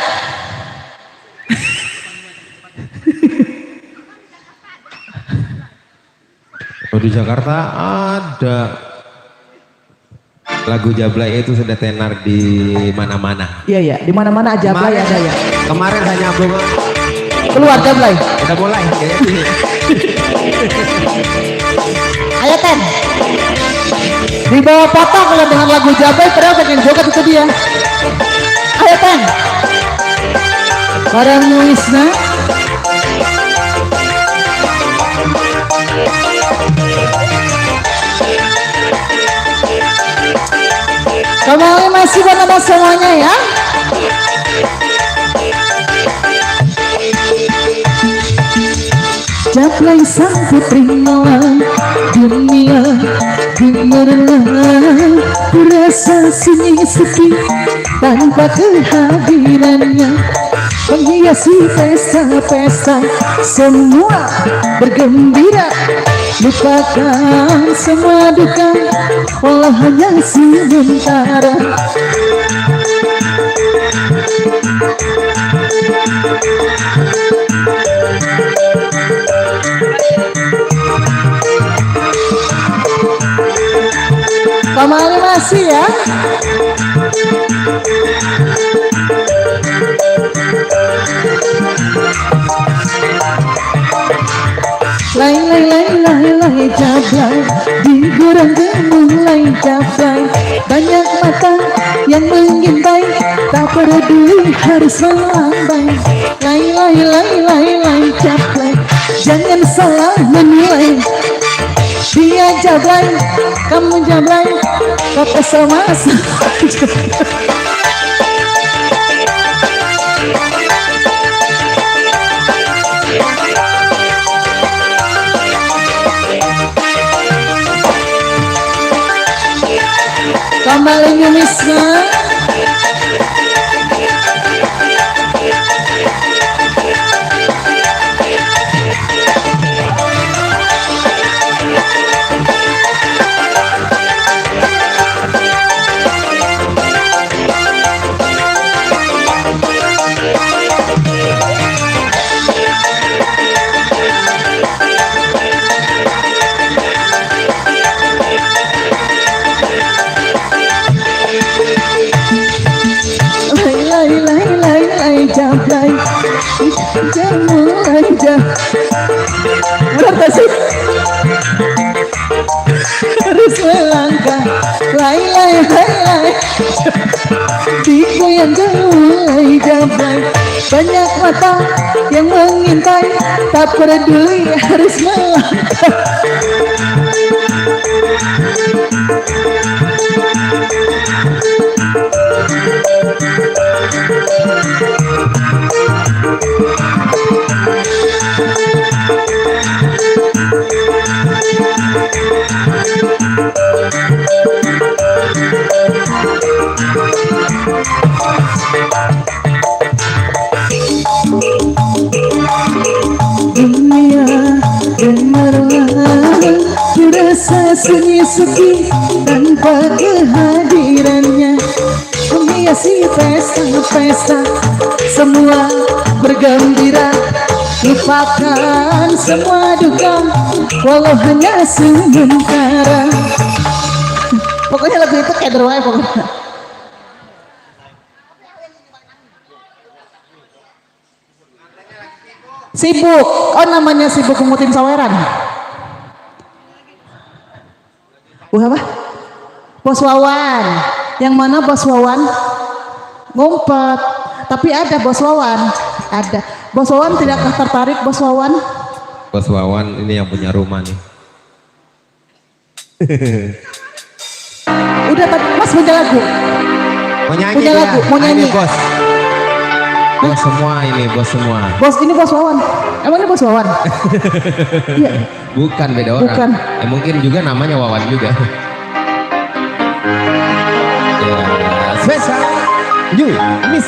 Oh, di Jakarta ada lagu jablay itu sudah tenar di mana-mana. Iya, di mana-mana jablay ada ya. Kemarin saya nyambung Keluar jablay. udah mulai kayaknya sih. Ayo Ten. Di bawah potong kalau dengan lagu jablay terus pengen joget itu dia. Ayo Ten. Bareng Wisna. Kembali masih buat semuanya ya. Jablay sang putri malam dunia gemerlap, kurasa sunyi sepi tanpa kehadirannya, menghiasi pesta-pesta semua bergembira, lupakan semua duka walau hanya sementara. Kembali masih ya. Lai jablay, digoreng gemulai jablay, banyak mata yang mengintai, tak peduli harus melambai. Lai jablay, jangan salah menilai. Dia jablay, kamu jablay, kata sama saja. Kembali Wisna. jamu aja. Benar gak sih? Harus melangkah, lai lai lai lai, digoyang mulai jablay. Banyak mata yang mengintai, tak peduli harus melangkah. Dunia gemerlap, terasa sunyi sepi tanpa kehadirannya. Menghiasi pesta-pesta, semua bergembira. Lupakan semua duka, walau hanya sementara. Pokoknya lagu itu kayak derway pokoknya. Sibuk, oh namanya sibuk mengutin saweran. Apa? Bos Wawan. Yang mana Bos Wawan? Ngumpet. Tapi ada Bos Wawan. Ada. Bos Wawan tidakkah tertarik Bos Wawan? Bos Wawan ini yang punya rumah nih. Udah Mas punya lagu. Mau nyanyi Punya dia. lagu, mau Nah, nyanyi. ini bos. Bos semua ini, bos semua. Bos ini Bos Wawan. Emang ini Bos Wawan? Iya. Bukan, beda orang. Bukan. Ya, mungkin juga namanya Wawan juga. Ya, spesial. You, miss.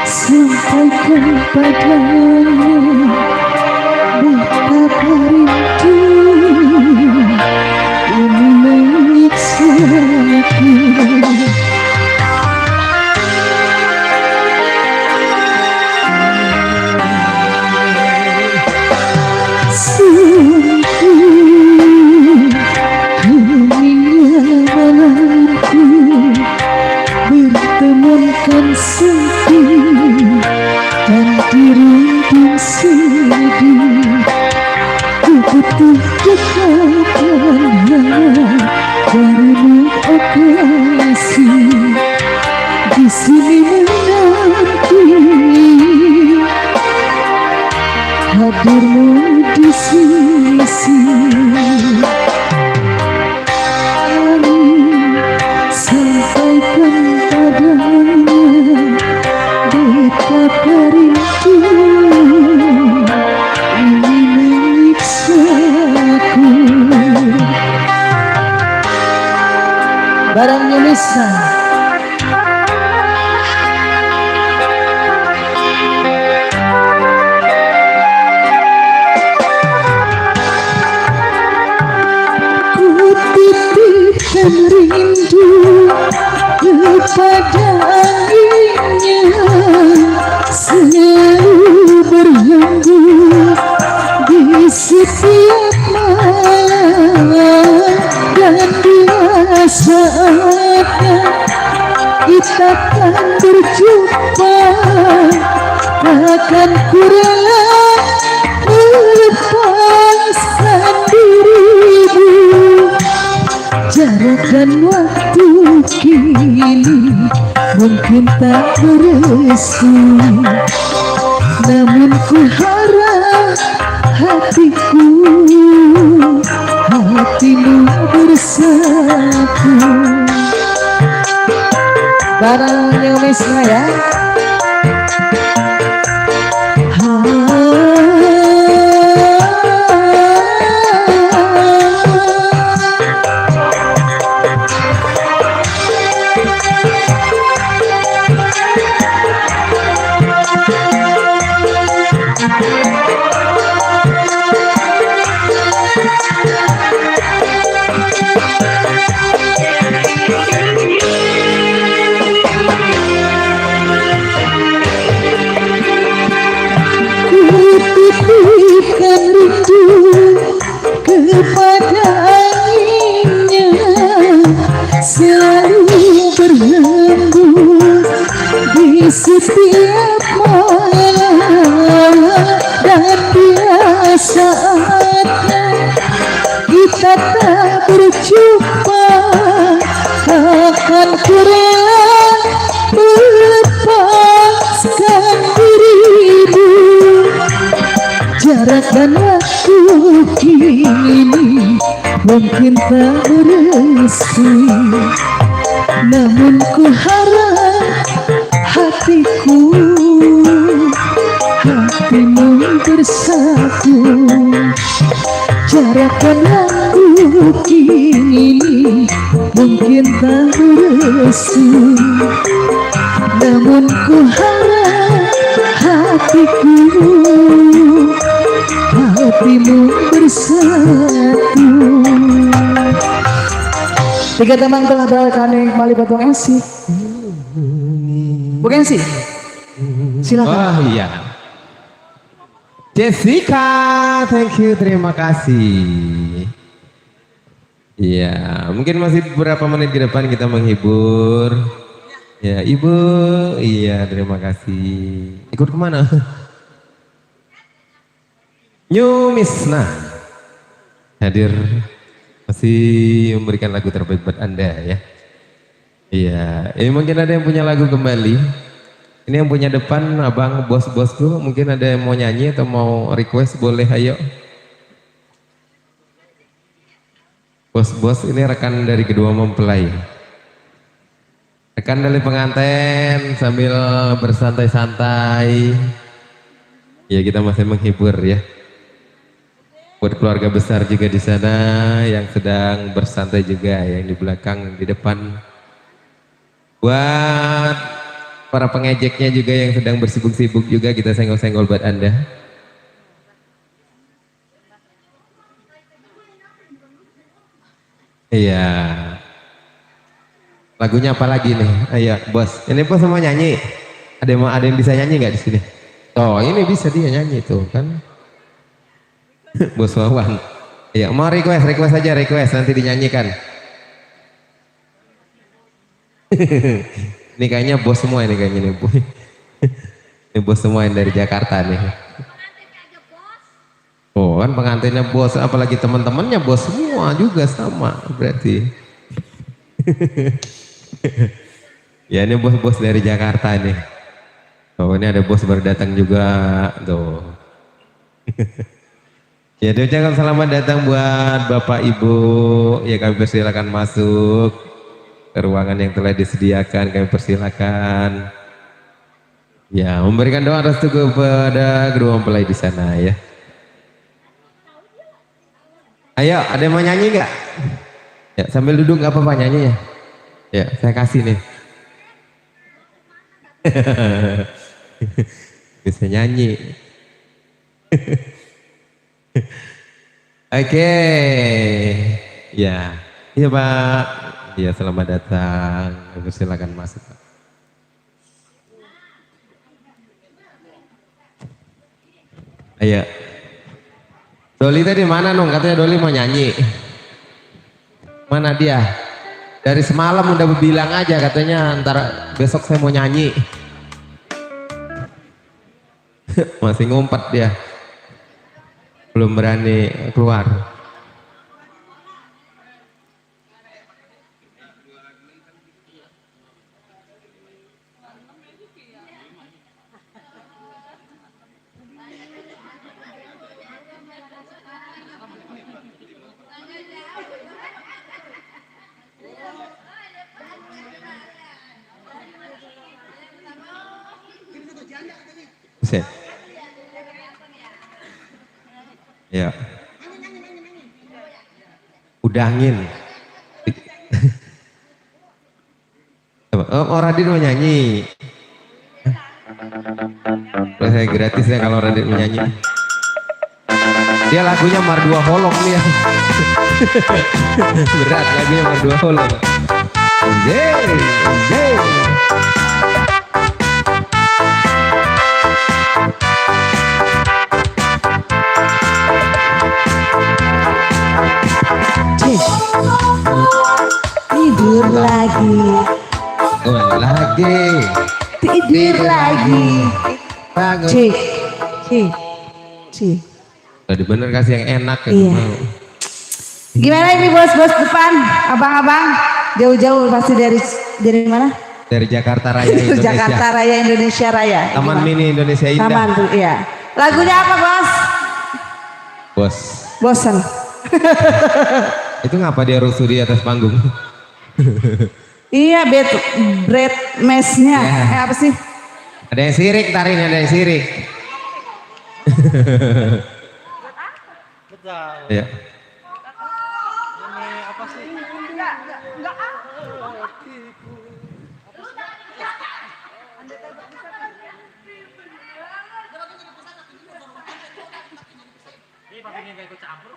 Sampaikan padamu betapa rindu ini menyiksa aku. Sungguh ingin malamku bertemankan sepi dan dirundung sedih. Ku butuh dekatan darimu, oh kasih. Di sini menanti hadirmu di sisi. Sampaikan padanya betapa rindu ini menyiksaku. Barang Indonesia. Ku titipkan rindu kepada anginnya, selalu berhembus di setiap malam dan bila saatnya kita akan berjumpa, akan ku rela melepaskan dirimu. Jarak dan waktu kini mungkin tak berestu, namun ku harap hatiku, hatimu bersatu. Barang Indonesia ya. Dan aku kini mungkin tak berestu, namun ku harap hatimu bersatu. Jarakkan aku kini mungkin tak berestu, namun ku harap hatimu bersatu. Tiga teman telah berkali kembali potong esi. Bukan sih? Silakan. Oh iya. Jessica, thank you, terima kasih. Iya, mungkin masih beberapa menit ke depan kita menghibur. Ya, Ibu, iya terima kasih. Ikut kemana? New Misna hadir masih memberikan lagu terbaik buat Anda ya. Iya, ini mungkin ada yang punya lagu kembali. Ini yang punya depan abang bos-bosku, mungkin ada yang mau nyanyi atau mau request, boleh ayo. Bos-bos ini rekan dari kedua mempelai. Rekan dari pengantin sambil bersantai-santai. Ya kita masih menghibur ya. Buat keluarga besar juga di sana yang sedang bersantai juga, yang di belakang, di depan. Buat para pengejeknya juga yang sedang bersibuk-sibuk juga, kita senggol-senggol buat Anda. Iya. Lagunya apa lagi nih? Ayo bos, ini bos mau nyanyi. Ada yang bisa nyanyi nggak di sini? Oh ini bisa dia nyanyi tuh kan. Bos Wawan. Iya mau request aja, request nanti dinyanyikan. Ini kayaknya bos semua ini kayaknya nih Bu. Ini bos semua yang dari Jakarta nih. Oh kan pengantinnya bos, apalagi teman-temannya bos semua juga sama berarti. Ya ini bos-bos dari Jakarta nih. Oh ini ada bos baru datang juga tuh. Ya diucapkan selamat datang buat Bapak Ibu. Ya kami persilakan masuk ke ruangan yang telah disediakan, kami persilakan. Ya, memberikan doa restu kepada kedua mempelai di sana ya. Ayo, ada yang mau nyanyi nggak? Ya, sambil duduk nggak apa-apa nyanyi ya. Ya, saya kasih nih. Bisa nyanyi. Oke. Ya, iya Pak. Ya selamat datang, silakan masuk. Ayo, Doli tadi mana nong? Katanya Doli mau nyanyi. Mana dia? Dari semalam udah bilang aja katanya antara besok saya mau nyanyi. Masih ngumpet dia, belum berani keluar. Buset. Ya. Udangin. Oh, Radit mau nyanyi. Saya gratis ya kalau Radit mau nyanyi. Dia lagunya Mardua Holong nih ya. Berat lagunya Mardua Holong. Zey. Tidur lagi, tidur lagi. Bangun. Cik. Tadi bener kasih yang enak ya. Iya. Gimana ini bos-bos depan, abang-abang? Jauh-jauh pasti dari mana? Dari Jakarta Raya Indonesia. Jakarta Raya Indonesia Raya. Taman Mini Indonesia Indah. Taman tuh, iya. Lagunya apa bos? Bos. Bosan. Itu ngapa dia rusuh di atas panggung? Iya, bread mess-nya. Ya. Apa sih? Ada yang sirik tarik, ada yang sirik. Betul. Ya. Ini apa sih? Ini pakainya nggak ikut campur.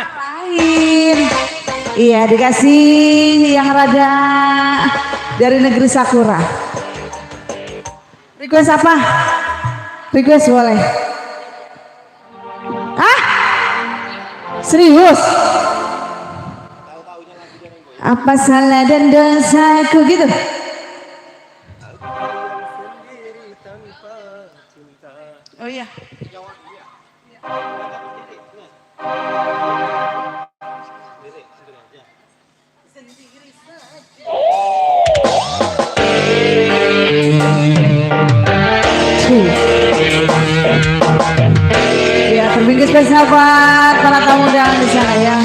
Lain. Iya, dikasih yang rada dari negeri Sakura. Request apa? Request boleh. Hah? Serius? Apa salah dan dosaku gitu? Oh iya. Ya, terbingkis sahabat para tamu undangan di sana ya.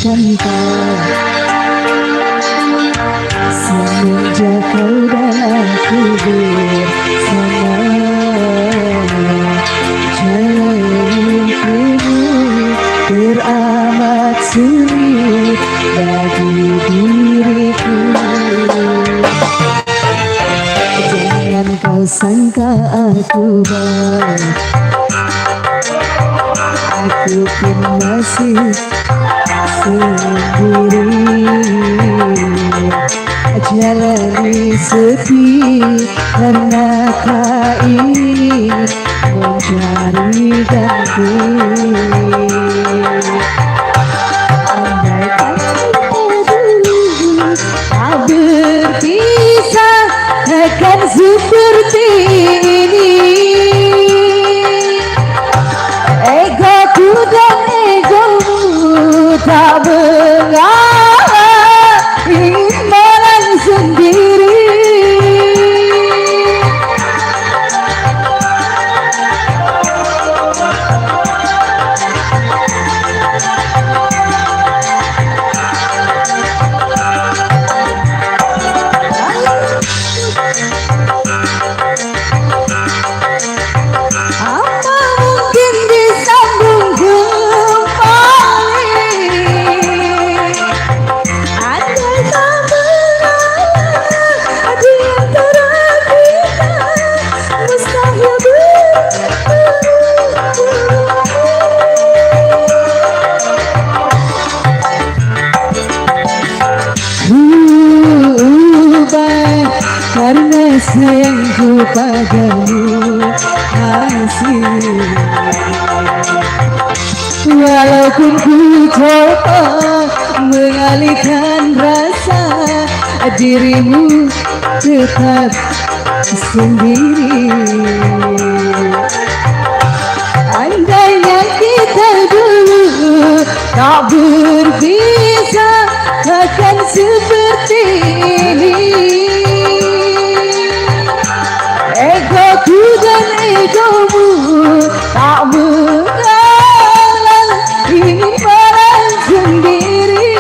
Tanpa semenjak kau dalam kubur sana, jalan hidupmu teramat sulit bagi diriku. Jangan kau sangka aku baik, aku pun masih sendiri jalani sepi karena tak ingin mencari ganti. Andai kata dulu tak berpisah akan seperti ini. Egoku dan egomu tak mengalah, ingin menang sendiri. Apa mungkin disambung kembali? Andai tak mengalah di antara kita, mustahil berubah karena sayangku padamu masih. Walaupun ku coba mengalihkan rasa, dirimu tetap sendiri. Andainya kita dulu tak berpisah, akan seperti ini. Egoku dan egomu tak mengalah, ingin menang sendiri.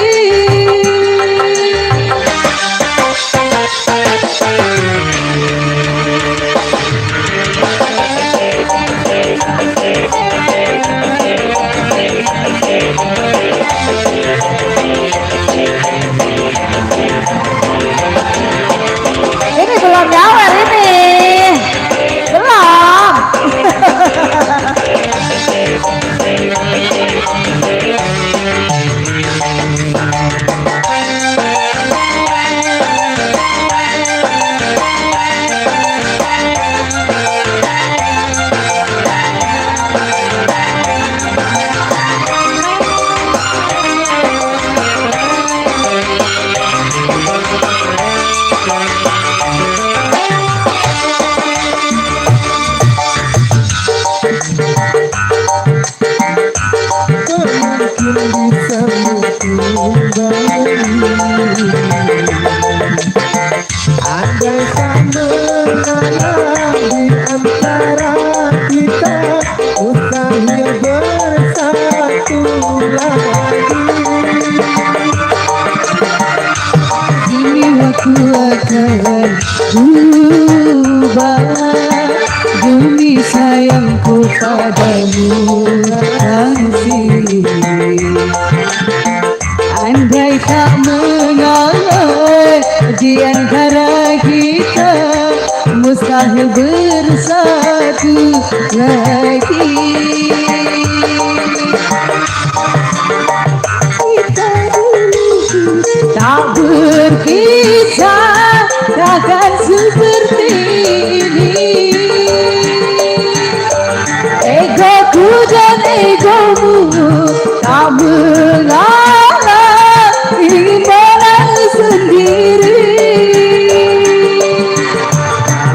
Andai sama di antara kita mustahil bersatu lagi. Kini waktu akan berubah demi sayangku padamu kasih. Andai tak mengalah di antara kita mustahil bersatu lagi. Kita dulu tak berpisah, takkan seperti ini. Egoku dan egomu tak mengalah, ingin menang sendiri.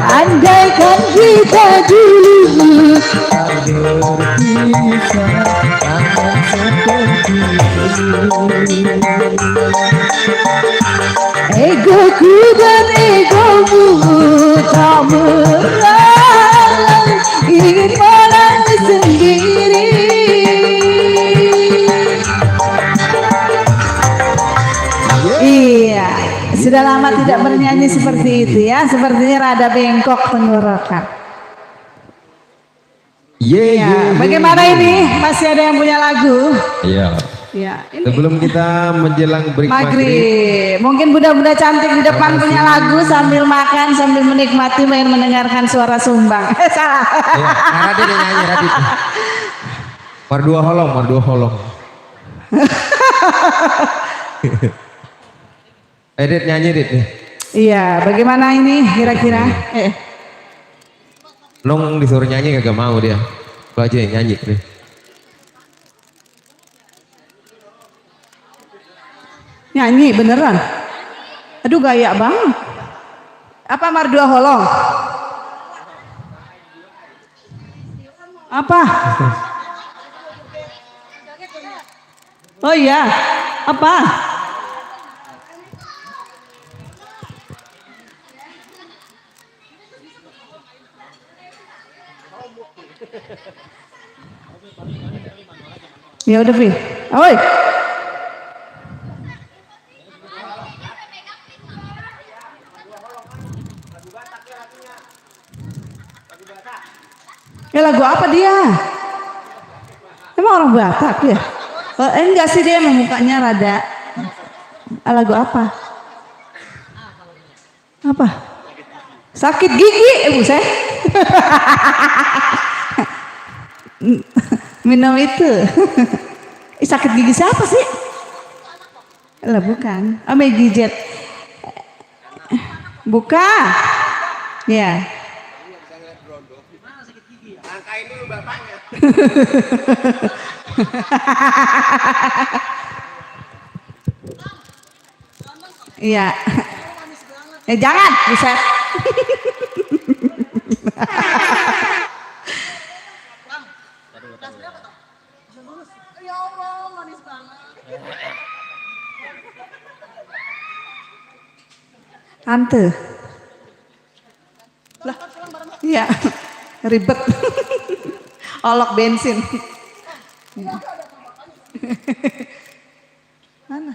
Andaikan kita dulu tak berpisah, takkan seperti ini. Egoku dan egomu tak mengalah, ingin menang sendiri. Iya, sudah lama tidak bernyanyi seperti itu ya. Sepertinya rada bengkok tenggorokan. Ya, bagaimana ini? Masih ada yang punya lagu? Iya. Ya, ini Sebelum kita menjelang break maghrib, maghrib. Mungkin budak-budak cantik di depan punya lagu sambil makan, sambil menikmati, main mendengarkan suara sumbang. Salah. ya, Radit yang nyanyi Radit. Mardua holong, Mardua holong. Dit nyanyi Dit nih. Iya, bagaimana ini kira-kira? Long disuruh nyanyi kagak mau dia. Lo aja yang nyanyi nih. Nyanyi beneran? Aduh gaya banget. Apa Mardua holong? Apa? Oh iya, apa? Ya udah Pi. Oi. Lagu apa dia? Emang orang Batak ya? Enggak sih, dia mukanya rada. Lagu apa? Apa? Sakit gigi, buset. Minum itu. Sakit gigi siapa sih? Lah bukan. Maggie Jet. Bukan. Ya. Angkain dulu bapaknya. Iya. Jangan, bisa. Ya Allah, manis banget. Tante. Lah. Iya. Ribet. Olok bensin. Mana?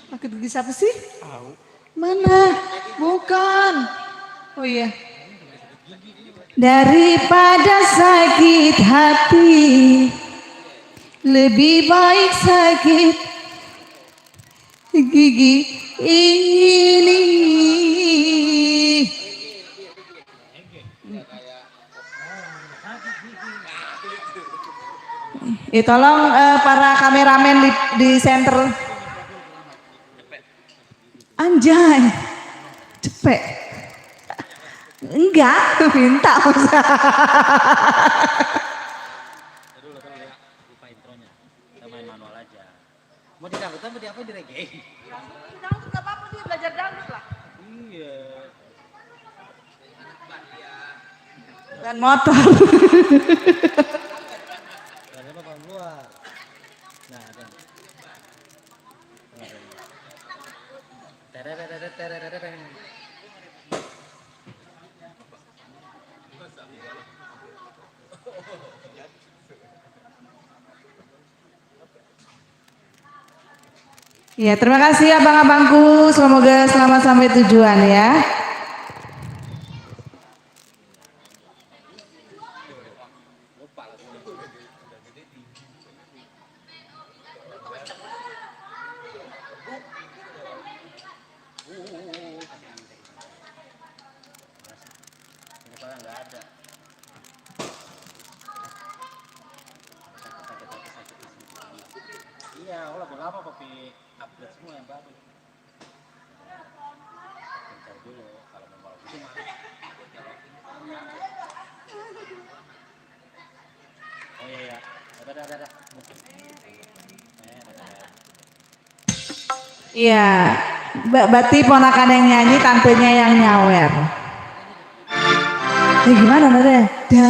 Pakai gigi siapa sih? Mana? Bukan. Oh iya. Daripada sakit hati, lebih baik sakit gigi ini. Tolong para kameramen di center. Anjay, cepet. Enggak, minta. Lupa intronya. Kita main manual aja. Mau di dangdut apa di apa di reggae? Dangdut enggak apa-apa, dia belajar dangdut lah. Iya. Dan motor. Ada apa keluar? Nah, ada. Terererererererereng. Ya, terima kasih abang-abangku. Semoga selamat sampai tujuan ya. Daripada nggak ada. Iya, Allah berapa papi upgrade semua yang baru. Bentar dulu, kalau mau gitu mah. Oh iya ya, ada. Iya, berarti ponakan yang nyanyi, tantenya yang nyawer. Gimana nada? Da.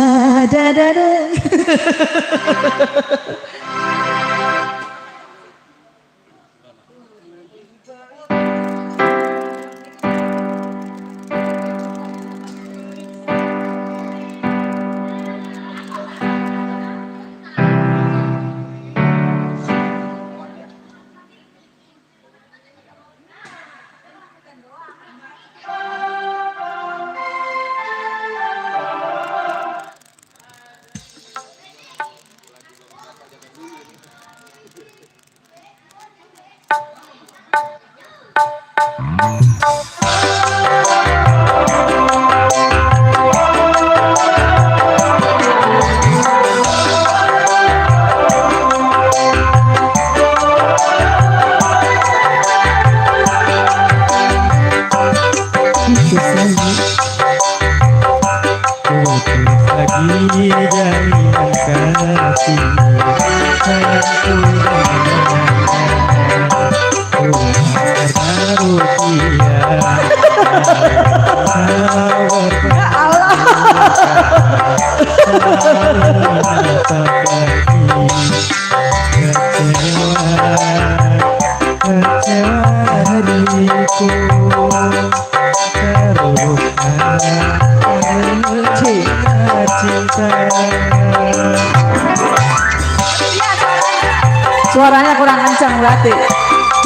Suaranya kurang kencang berarti.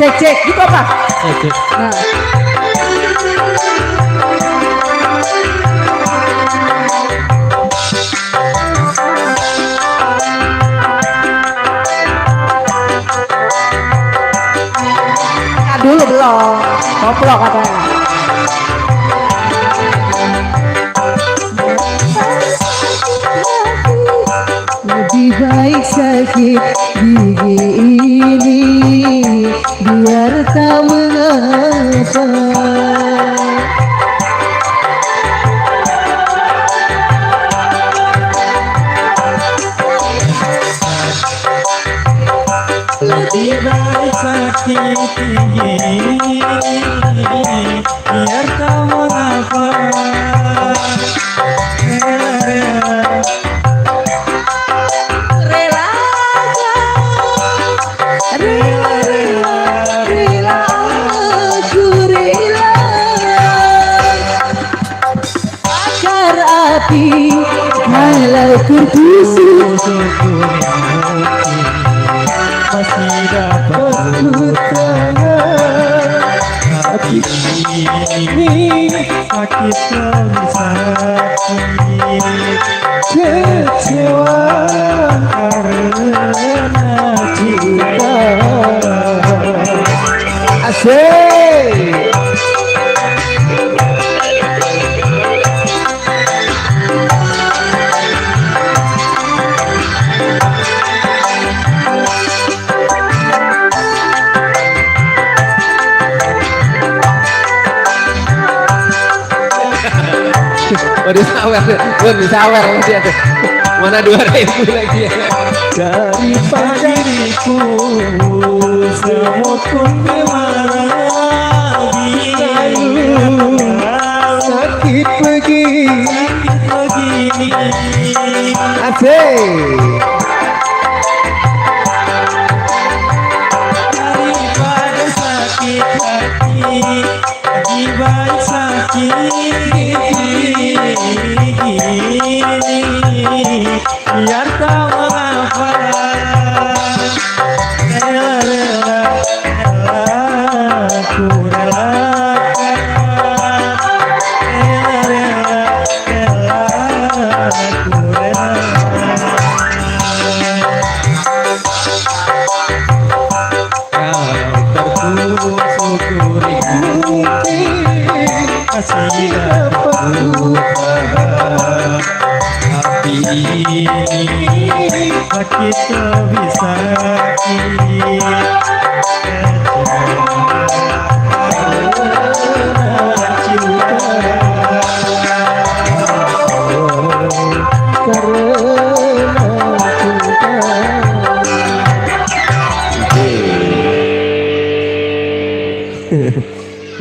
Cek, gitu apa? Cek. Nah. Dulu belum, koplo katanya. Lebih baik sakit gigi ini biar tak mengapa. Lebih baik sakit gigi biar tak mengapa. Rela aku rela bakar api kalau kurtusuk Masih dapat bertahan. Hati ini sakit demi sakit, kecewa karena cinta. asik. Oh disawer, disawer dia tuh. Mana 2000 lagi ya? Daripada diriku semutku lagi Sakit begini, begini. asik.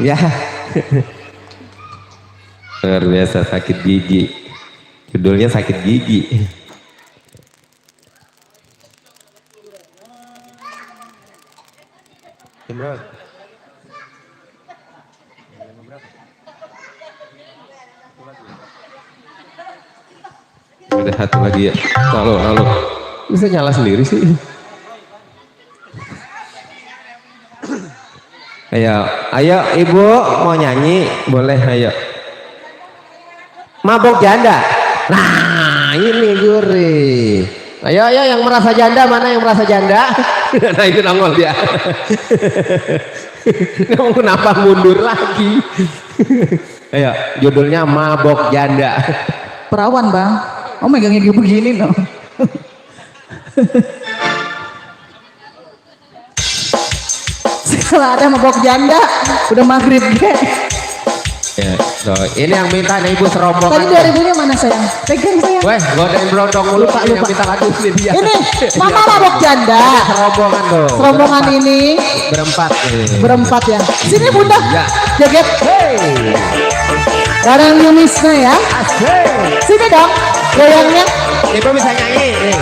Ya. Luar biasa sakit gigi. Judulnya sakit gigi. Jam berapa? Ada satu lagi ya. Halo. Bisa nyala sendiri sih. Ayo ibu mau nyanyi boleh ayo. Mabok janda. Nah ini gurih. Ayo yang merasa janda, mana yang merasa janda? Nah itu nongol dia. Kenapa mundur lagi? Ayo judulnya Mabok Janda. Perawan bang. Oh megangnya kayak begini no. Setelah ada mabok janda, udah maghrib deh. Ya, so, ini yang minta nih ibu serombongan. Tadi 2000-nya mana sayang? Pegang sayang. Weh, godain berondong mulu. Lupa. Yang minta lagu ini dia. Ini mama mabok janda. Serombongan dong. Serombongan ini berempat ya. Sini bunda. Ya. Joget. Hey. Bareng Yunisna ya. Asik. Sini dong. Goyangnya. Ibu bisa nyanyi nih.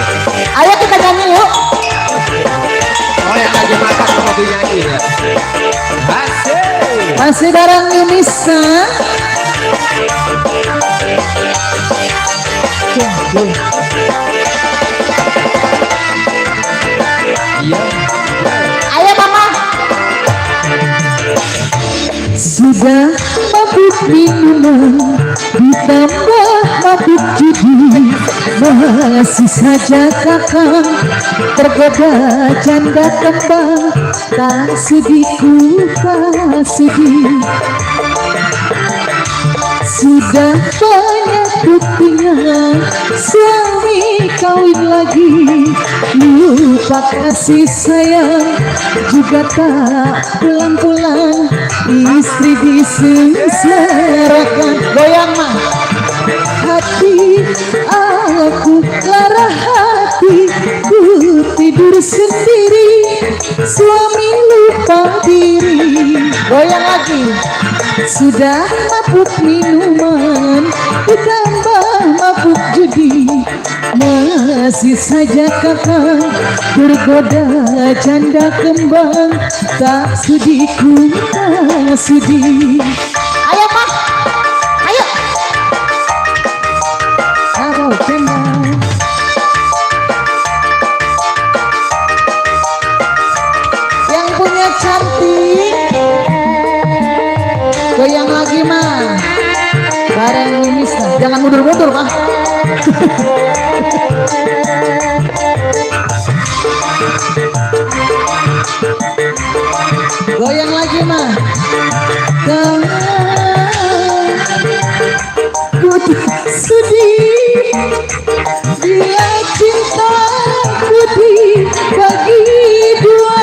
Ayo kita nyanyi yuk. Oh yang lagi masak mau nyanyi ya. Asik. Masih bareng Yunisna. Iya. Ayo mama. Sudah mabuk minuman, ditambah mabuk judi, masih saja kakak tergoda janda kembang. Tak sedihku, tak sedih. Sudah banyak buktinya suami kawin lagi, lupa kasih sayang, juga tak pulang-pulang, istri disengsarakan. Goyang mah. Hati aku lara hati, ku tidur sendiri, suami lupa diri. Goyang lagi. Sudah mabuk minuman, ditambah mabuk judi, masih saja kakak tergoda janda kembang. Tak sudi ku, tak sudi. Ayo mak, ayo. Mabuk kembang. Yang punya cantik goyang lagi mah bareng Yunisna. Jangan mundur-mundur mah. Goyang lagi mah. Ku sedih bila cintaku dibagi dua.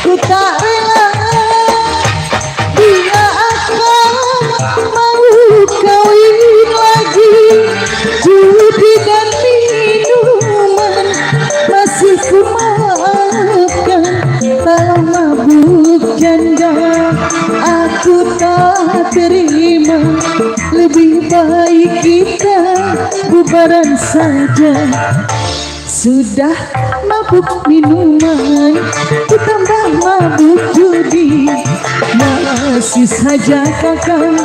Ku tak rela bila akan mau kawin lagi. Judi dan minuman masih ku maafkan, kalau mabuk janda aku tak terima. Lebih baik kita bubaran saja. Sudah mabuk minuman, ditambah mabuk judi, masih saja kakak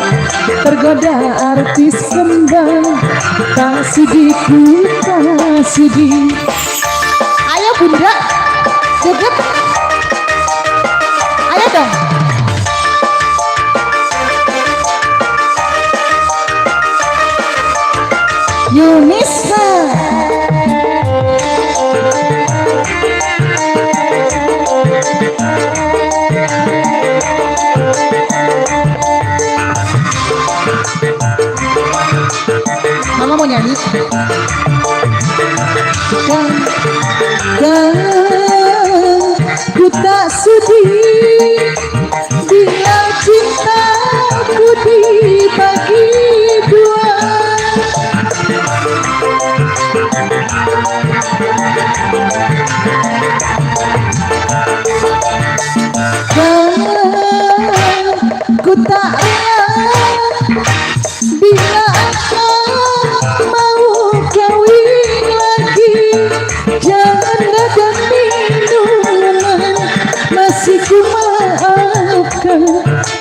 tergoda artis kembang. Tak sudi ku, tak sudi. Ayo bunda, joget. Ayo dong. Yunisna. Mama mau nyanyi. Ku tak sudi bila cintaku dibagi dua.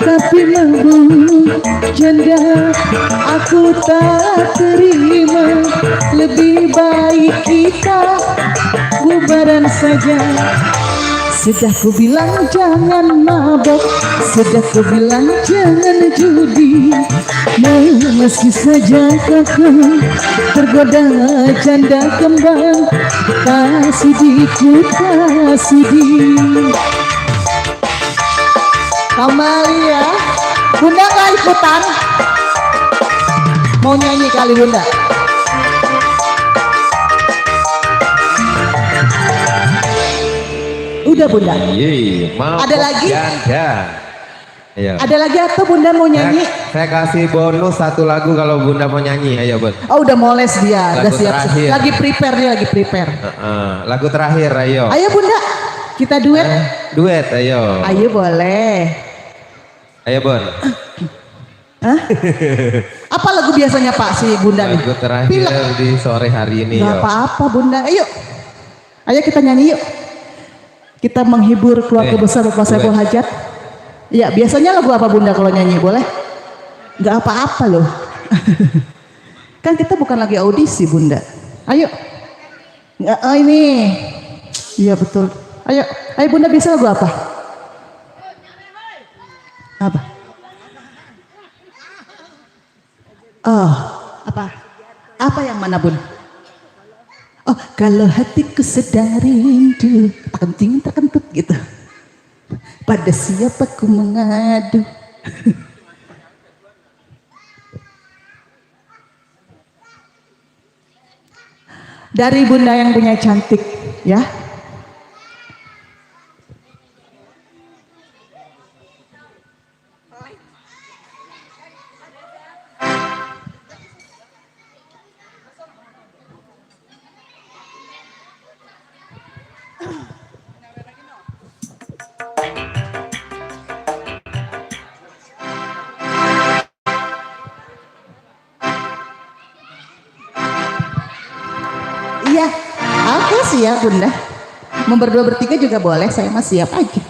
tapi mabuk janda. Aku tak terima, lebih baik kita bubaran saja. Sudah ku bilang jangan mabok, sudah ku bilang jangan judi, masih saja kakak tergoda janda kembang. Kasih di kasih di. Kembali ya. Bunda nggak ikutan? Mau nyanyi kali Bunda? Udah Bunda. Iya, mabok Ada lagi? janda. Ayo. Ada lagi atau Bunda mau nyanyi? Saya kasih bonus satu lagu kalau Bunda mau nyanyi. Ayo Bun. Oh udah mau les dia, udah Lagu siap. terakhir. Lagi prepare dia, lagi prepare. Lagu terakhir, ayo. Ayo Bunda, kita duet. Duet, ayo. Ayo boleh. Ayo Bun. Hah? Apa lagu biasanya Pak si Bunda nih? Lagu terakhir Pilek. di sore hari ini. Gak Yo. apa-apa Bunda, ayo. Ayo kita nyanyi yuk. Kita menghibur keluarga besar Bapak Saiful duet. Hajat. Ya biasanya lagu apa Bunda kalau nyanyi boleh? Gak apa-apa loh. Kan kita bukan lagi audisi Bunda. Ayo. Nggak, oh ini. Iya betul. Ayo, ayo Bunda bisa lagu apa? Apa? Oh, apa? Apa yang mana Bun? Oh, kalau hatiku sedang rindu, terkenting terkentut gitu. Pada siapa ku mengadu? Dari Bunda yang punya cantik, ya. Iya, aku siap Bunda. Mau berdua bertiga juga boleh, saya mah siap aja.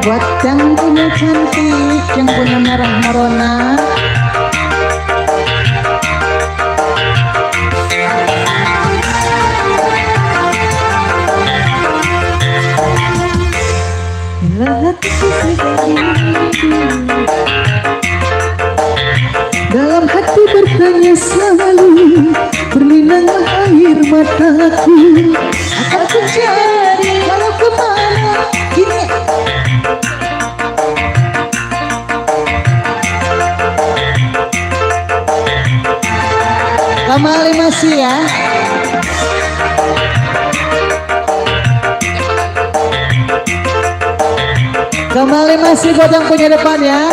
Buat yang punya cantik, yang punya merah merona, bila hatiku sedang rindu, dalam hati bertanya selalu, berlinanglah air mataku. Akan ku cari walau kemana, gini. Kembali masih ya. Kembali masih buat yang punya depan ya.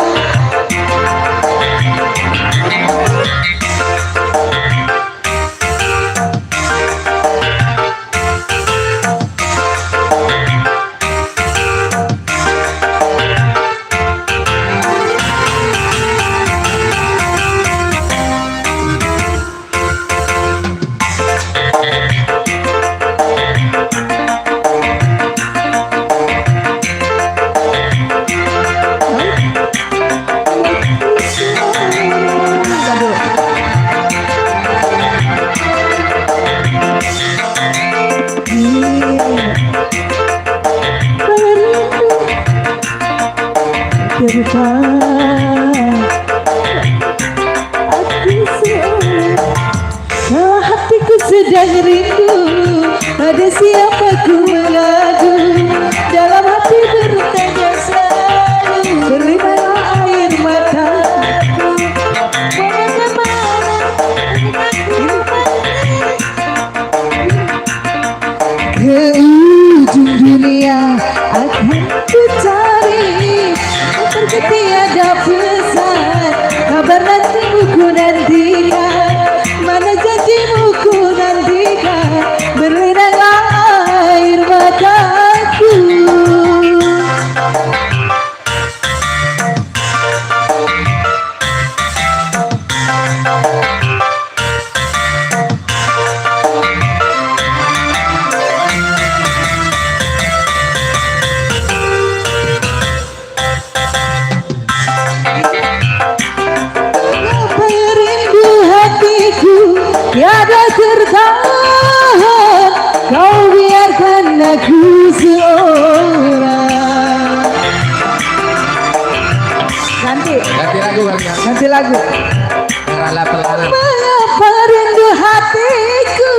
kita. Aku salah hatiku sedang rindu, ada siapa ku mengadu, dalam hati bertanya selalu, beribalah air mataku. Ke ujung dunia akan ku cari, pergi tiada pesan, kabar nantimu ku nantikan, mana janjimu ku nantikan, berlinanglah air mataku. Tiada tertahan, kau biarkan aku seorang. Ganti lagu kali ya. Ganti lagu. Mengapa rindu hatiku,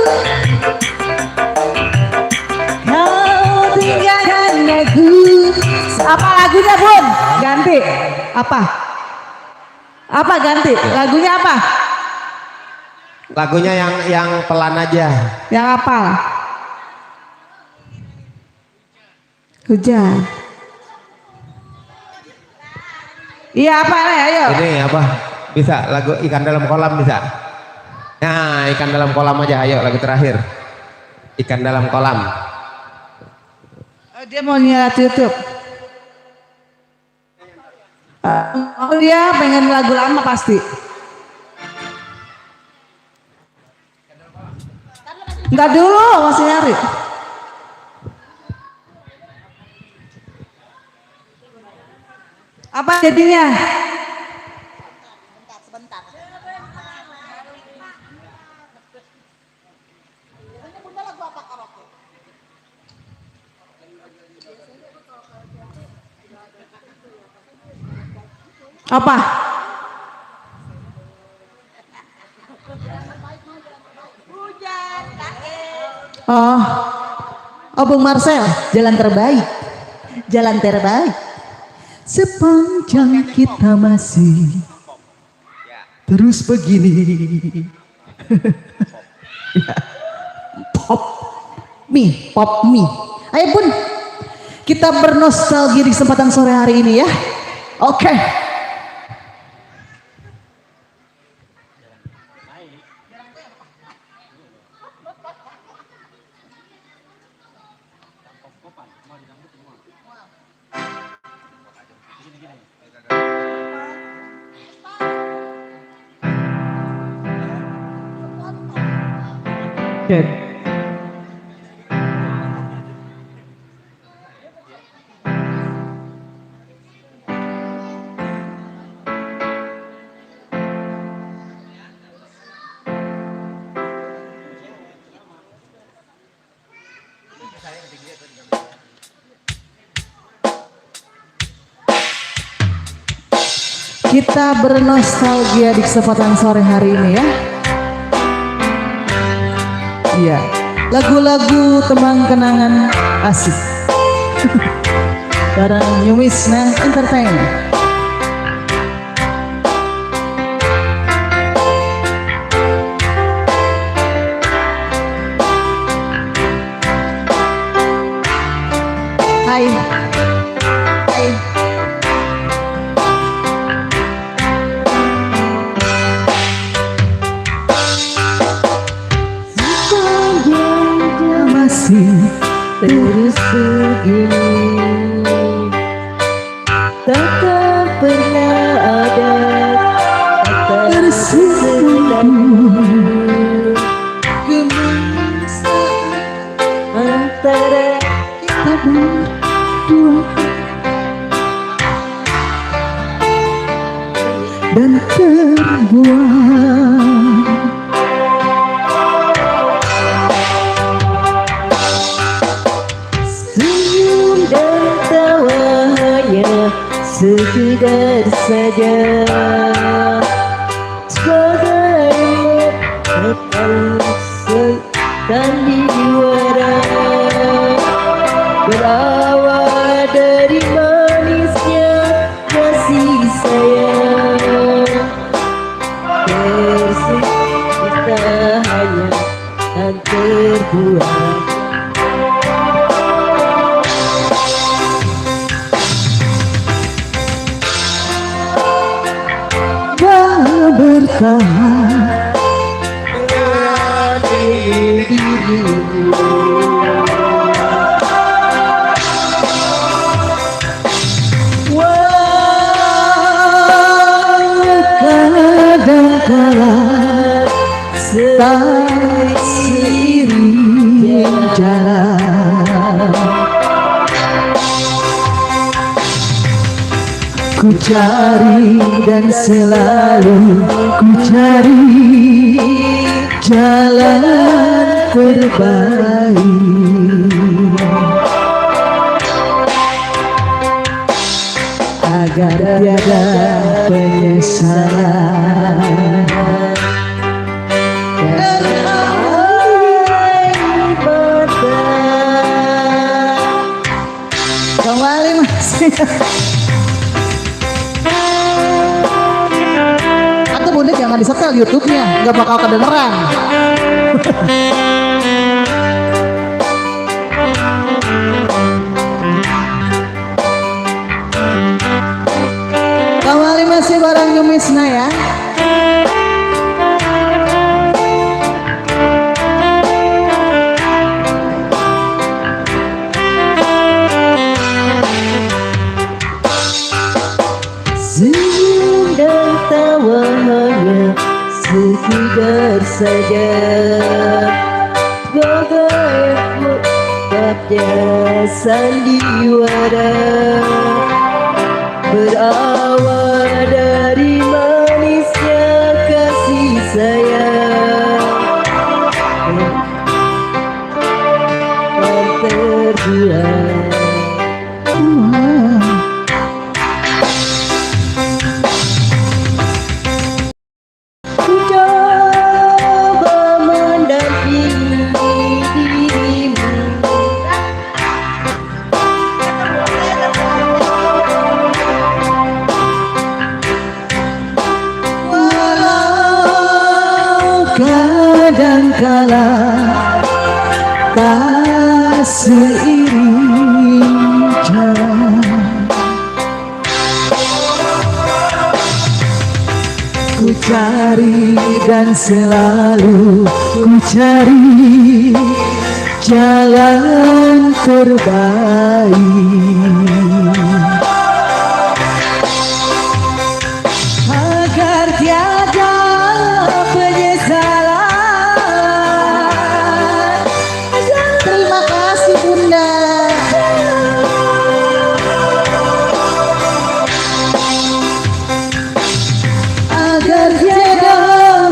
kau tinggalkan aku. Apa lagunya Bun? Ganti. Apa? Apa ganti? Lagunya apa? Lagunya yang pelan aja. Yang apa? Hujan. Iya apa nih? Ayo. Ini apa? Bisa lagu ikan dalam kolam bisa. Nah ikan dalam kolam aja. Ayo lagu terakhir. Ikan dalam kolam. Oh, dia mau nyala YouTube. Oh dia pengen lagu lama pasti. Enggak dulu, masih nyari. Apa jadinya? Sebentar. Bunda lagu apa karaoke? Apa? Oh Bung Marcel, jalan terbaik, jalan terbaik. Sepanjang kita masih terus begini. Pop me. Ayo Bun, kita bernostalgia di kesempatan sore hari ini ya. Oke. Cek. Kita bernostalgia di kesempatan sore hari ini ya. Iya, lagu-lagu tembang kenangan asik. Barang Yumisna Entertain. Hai. Hai. Masih terus begini, takkan pernah ada kata tersenyum, kemesraan antara kita berdua dan terbuang. sekedar saja sebagai tekan sekali juara berawal dari manisnya kasih sayang kita hanya dan terbuat bertahan kadangkala tak seiring jalan ku cari dan selalu ku cari jalan terbaik agar tiada penyesalan dan air mata. Kembali masih. Atau bunda jangan disetel YouTube-nya, nggak bakal kedengeran. Kembali masih bareng Yumisna ya. senyum dan tawa hanya sekedar saja bagai mekatnya sandiwara berawal dari manisnya kasih sayang dan terbuat ku coba mendampingi dirimu Walau kadangkala tak seiring jalan ku cari dan selalu ku cari jalan terbaik agar tiada penyesalan. Terima kasih Bunda. Agar tiada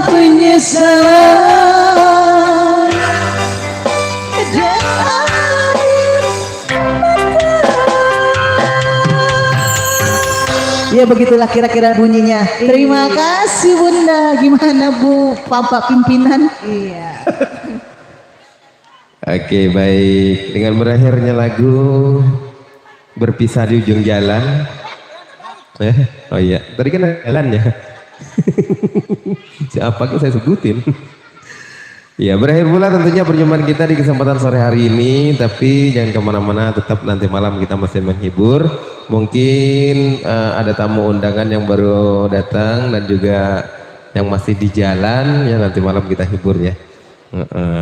penyesalan dan air mata. Ya begitulah kira-kira bunyinya. Terima kasih Bunda. Gimana Bu, Bapak pimpinan? Iya. Oke, baik. Dengan berakhirnya lagu Berpisah di Ujung Jalan. Oh iya, tadi kan ada jalan ya. Siapa yang saya sebutin? Ya, berakhir pula tentunya perjumpaan kita di kesempatan sore hari ini. Tapi jangan kemana-mana, tetap nanti malam kita masih menghibur. Mungkin ada tamu undangan yang baru datang dan juga yang masih di jalan. Ya nanti malam kita hibur ya.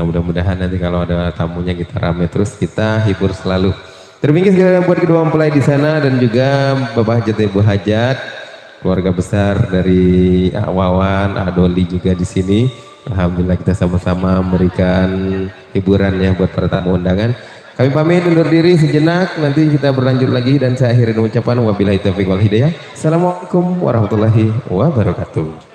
Mudah-mudahan nanti kalau ada tamunya kita rame terus, kita hibur selalu. Terima kasih buat kedua mempelai di sana dan juga Bapak Hajat Ibu Hajat, keluarga besar dari Wawan, Doli juga di sini. Alhamdulillah kita sama-sama memberikan hiburan ya buat para tamu undangan. Kami pamit undur diri sejenak, nanti kita berlanjut lagi dan saya akhiri dengan ucapan wabillahi taufiq wal hidayah. Assalamualaikum warahmatullahi wabarakatuh.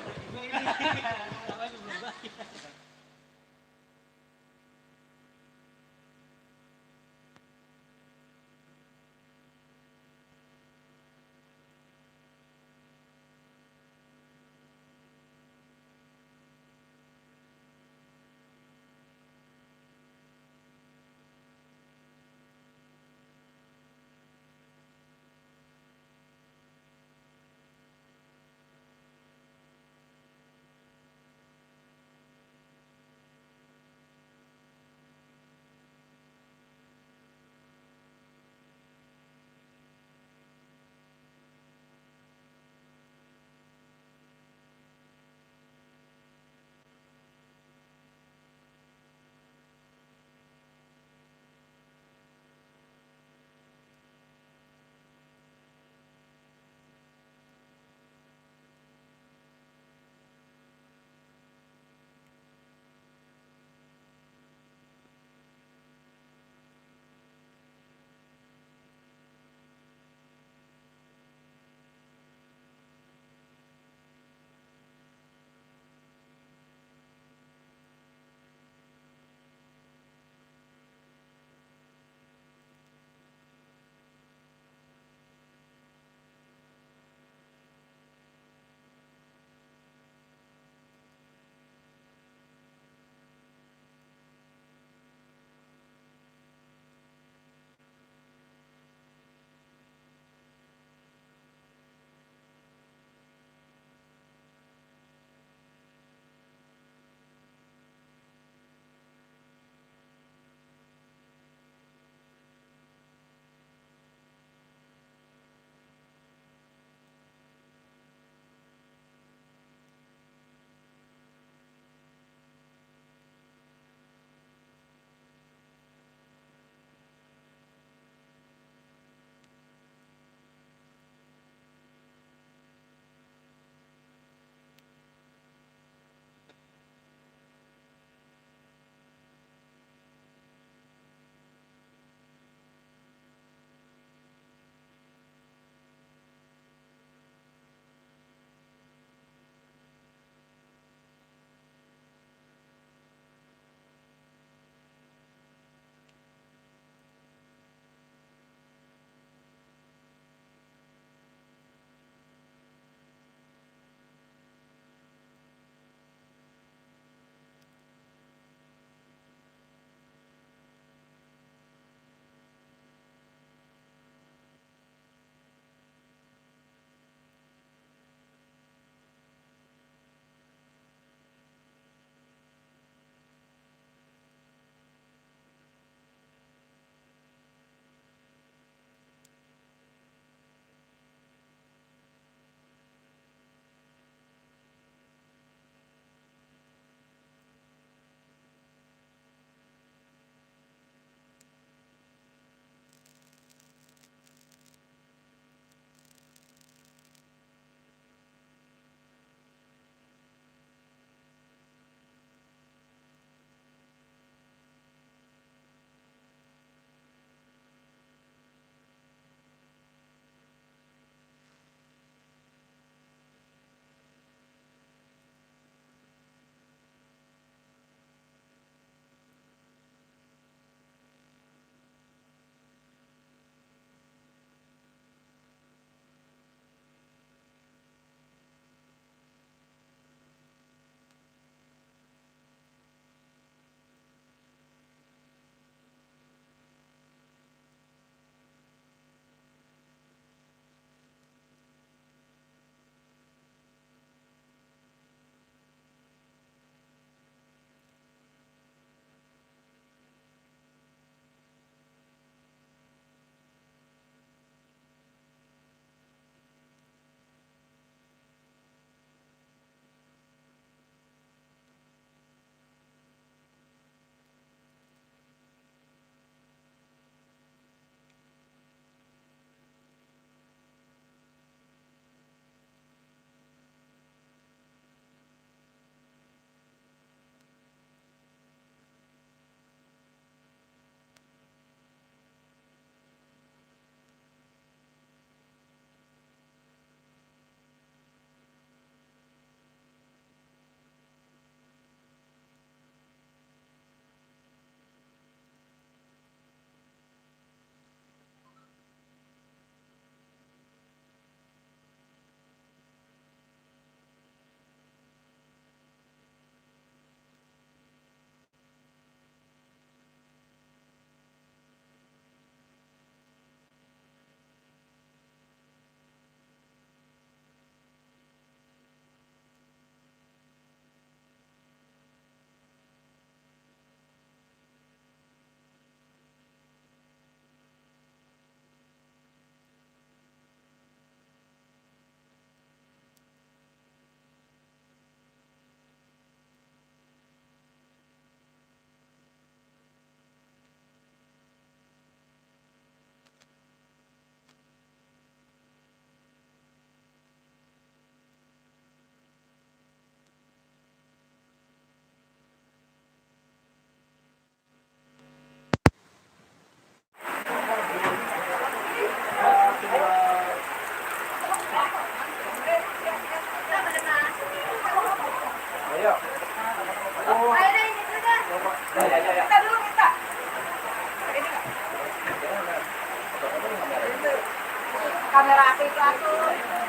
kamera api itu aku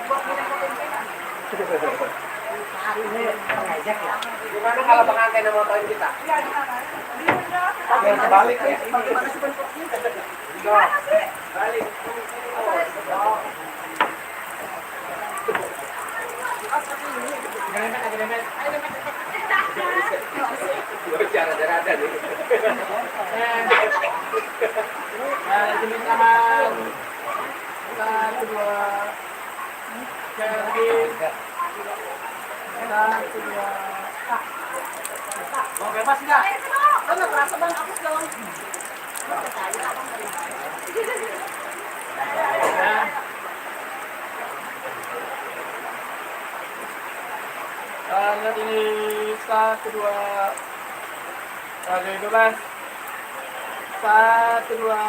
buat minum kopi. Gimana kalau pengantin mau tahu kita? Iya, gimana? Yang kebalik ya. Balik. Ada nih. Jenis tangan. Satu dua. Jadi. Satu dua. Mau bebas nggak? Bener, rasa bang hapus dong. Lihat ini satu dua. Lagi 12. Satu dua.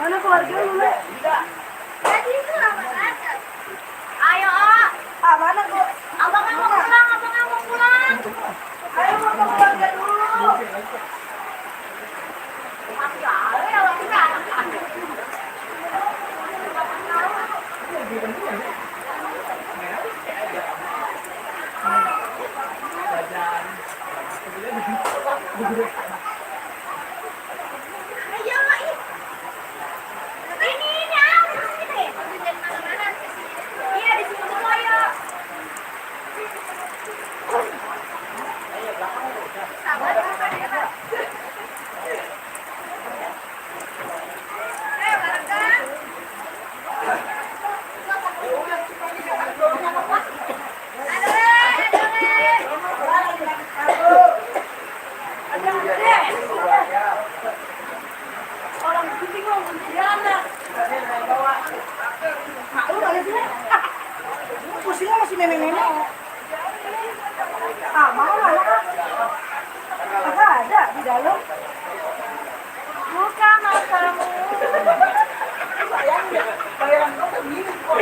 Mana keluarga lu, Le? Ayo, ah. Ah, mana gua? Abang mau pulang, abang mau pulang. Ayo sama keluarga dulu. Masih ada ya, masih ada. Ayo, ini harus ini. Iya, di sini semua ya. Sabar, sabar, sabar. Bareng kan? Orang kucing ngomong anak. Lu ada sini? Pusingnya masih nenek-nenek. Ah, mana ya? Agak ada di dalam. Buka matamu. Bayangin, bayaran kau begini kok.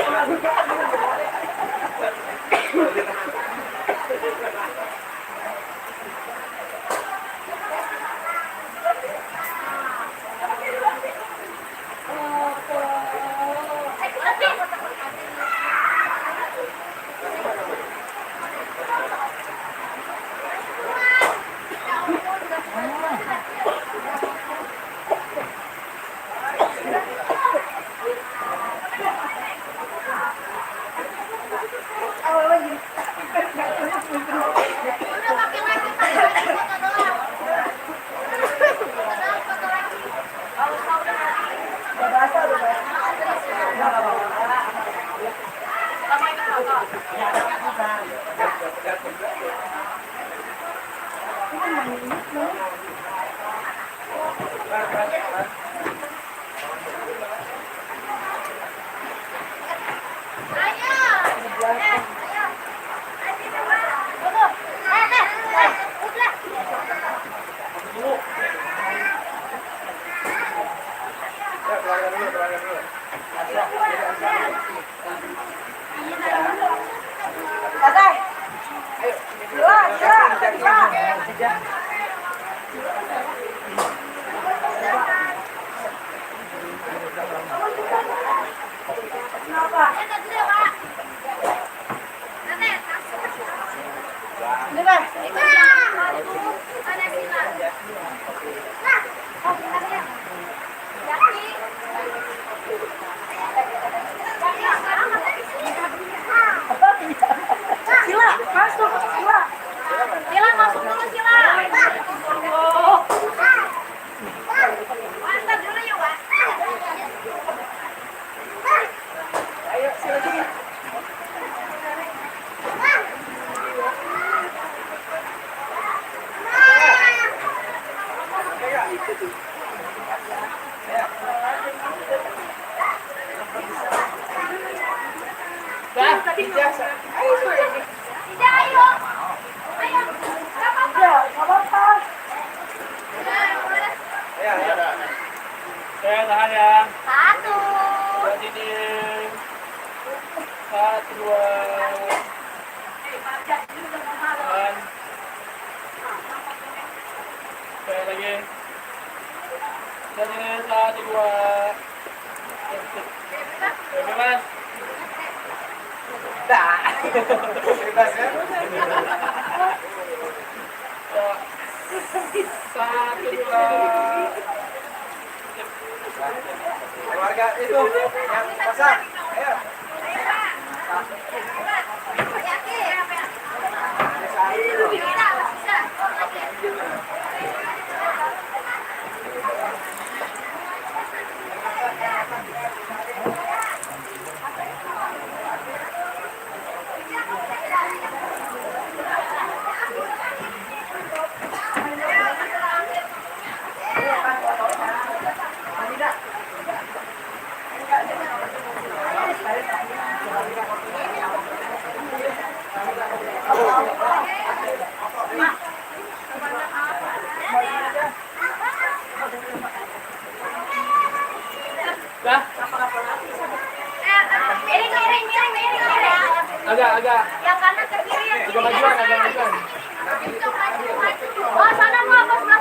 Tahan ya. Satu. Buat ini. Satu, dua. Tahan. Sekali lagi. Sini, satu, dua. Bebas. Dah. Bebas kan? Satu, dua. Keluarga itu yang pasang. Ayo. Dah. Agak. Yang kanan ke kiri, yang Agak majuan. Oh, sana mau apa sebelah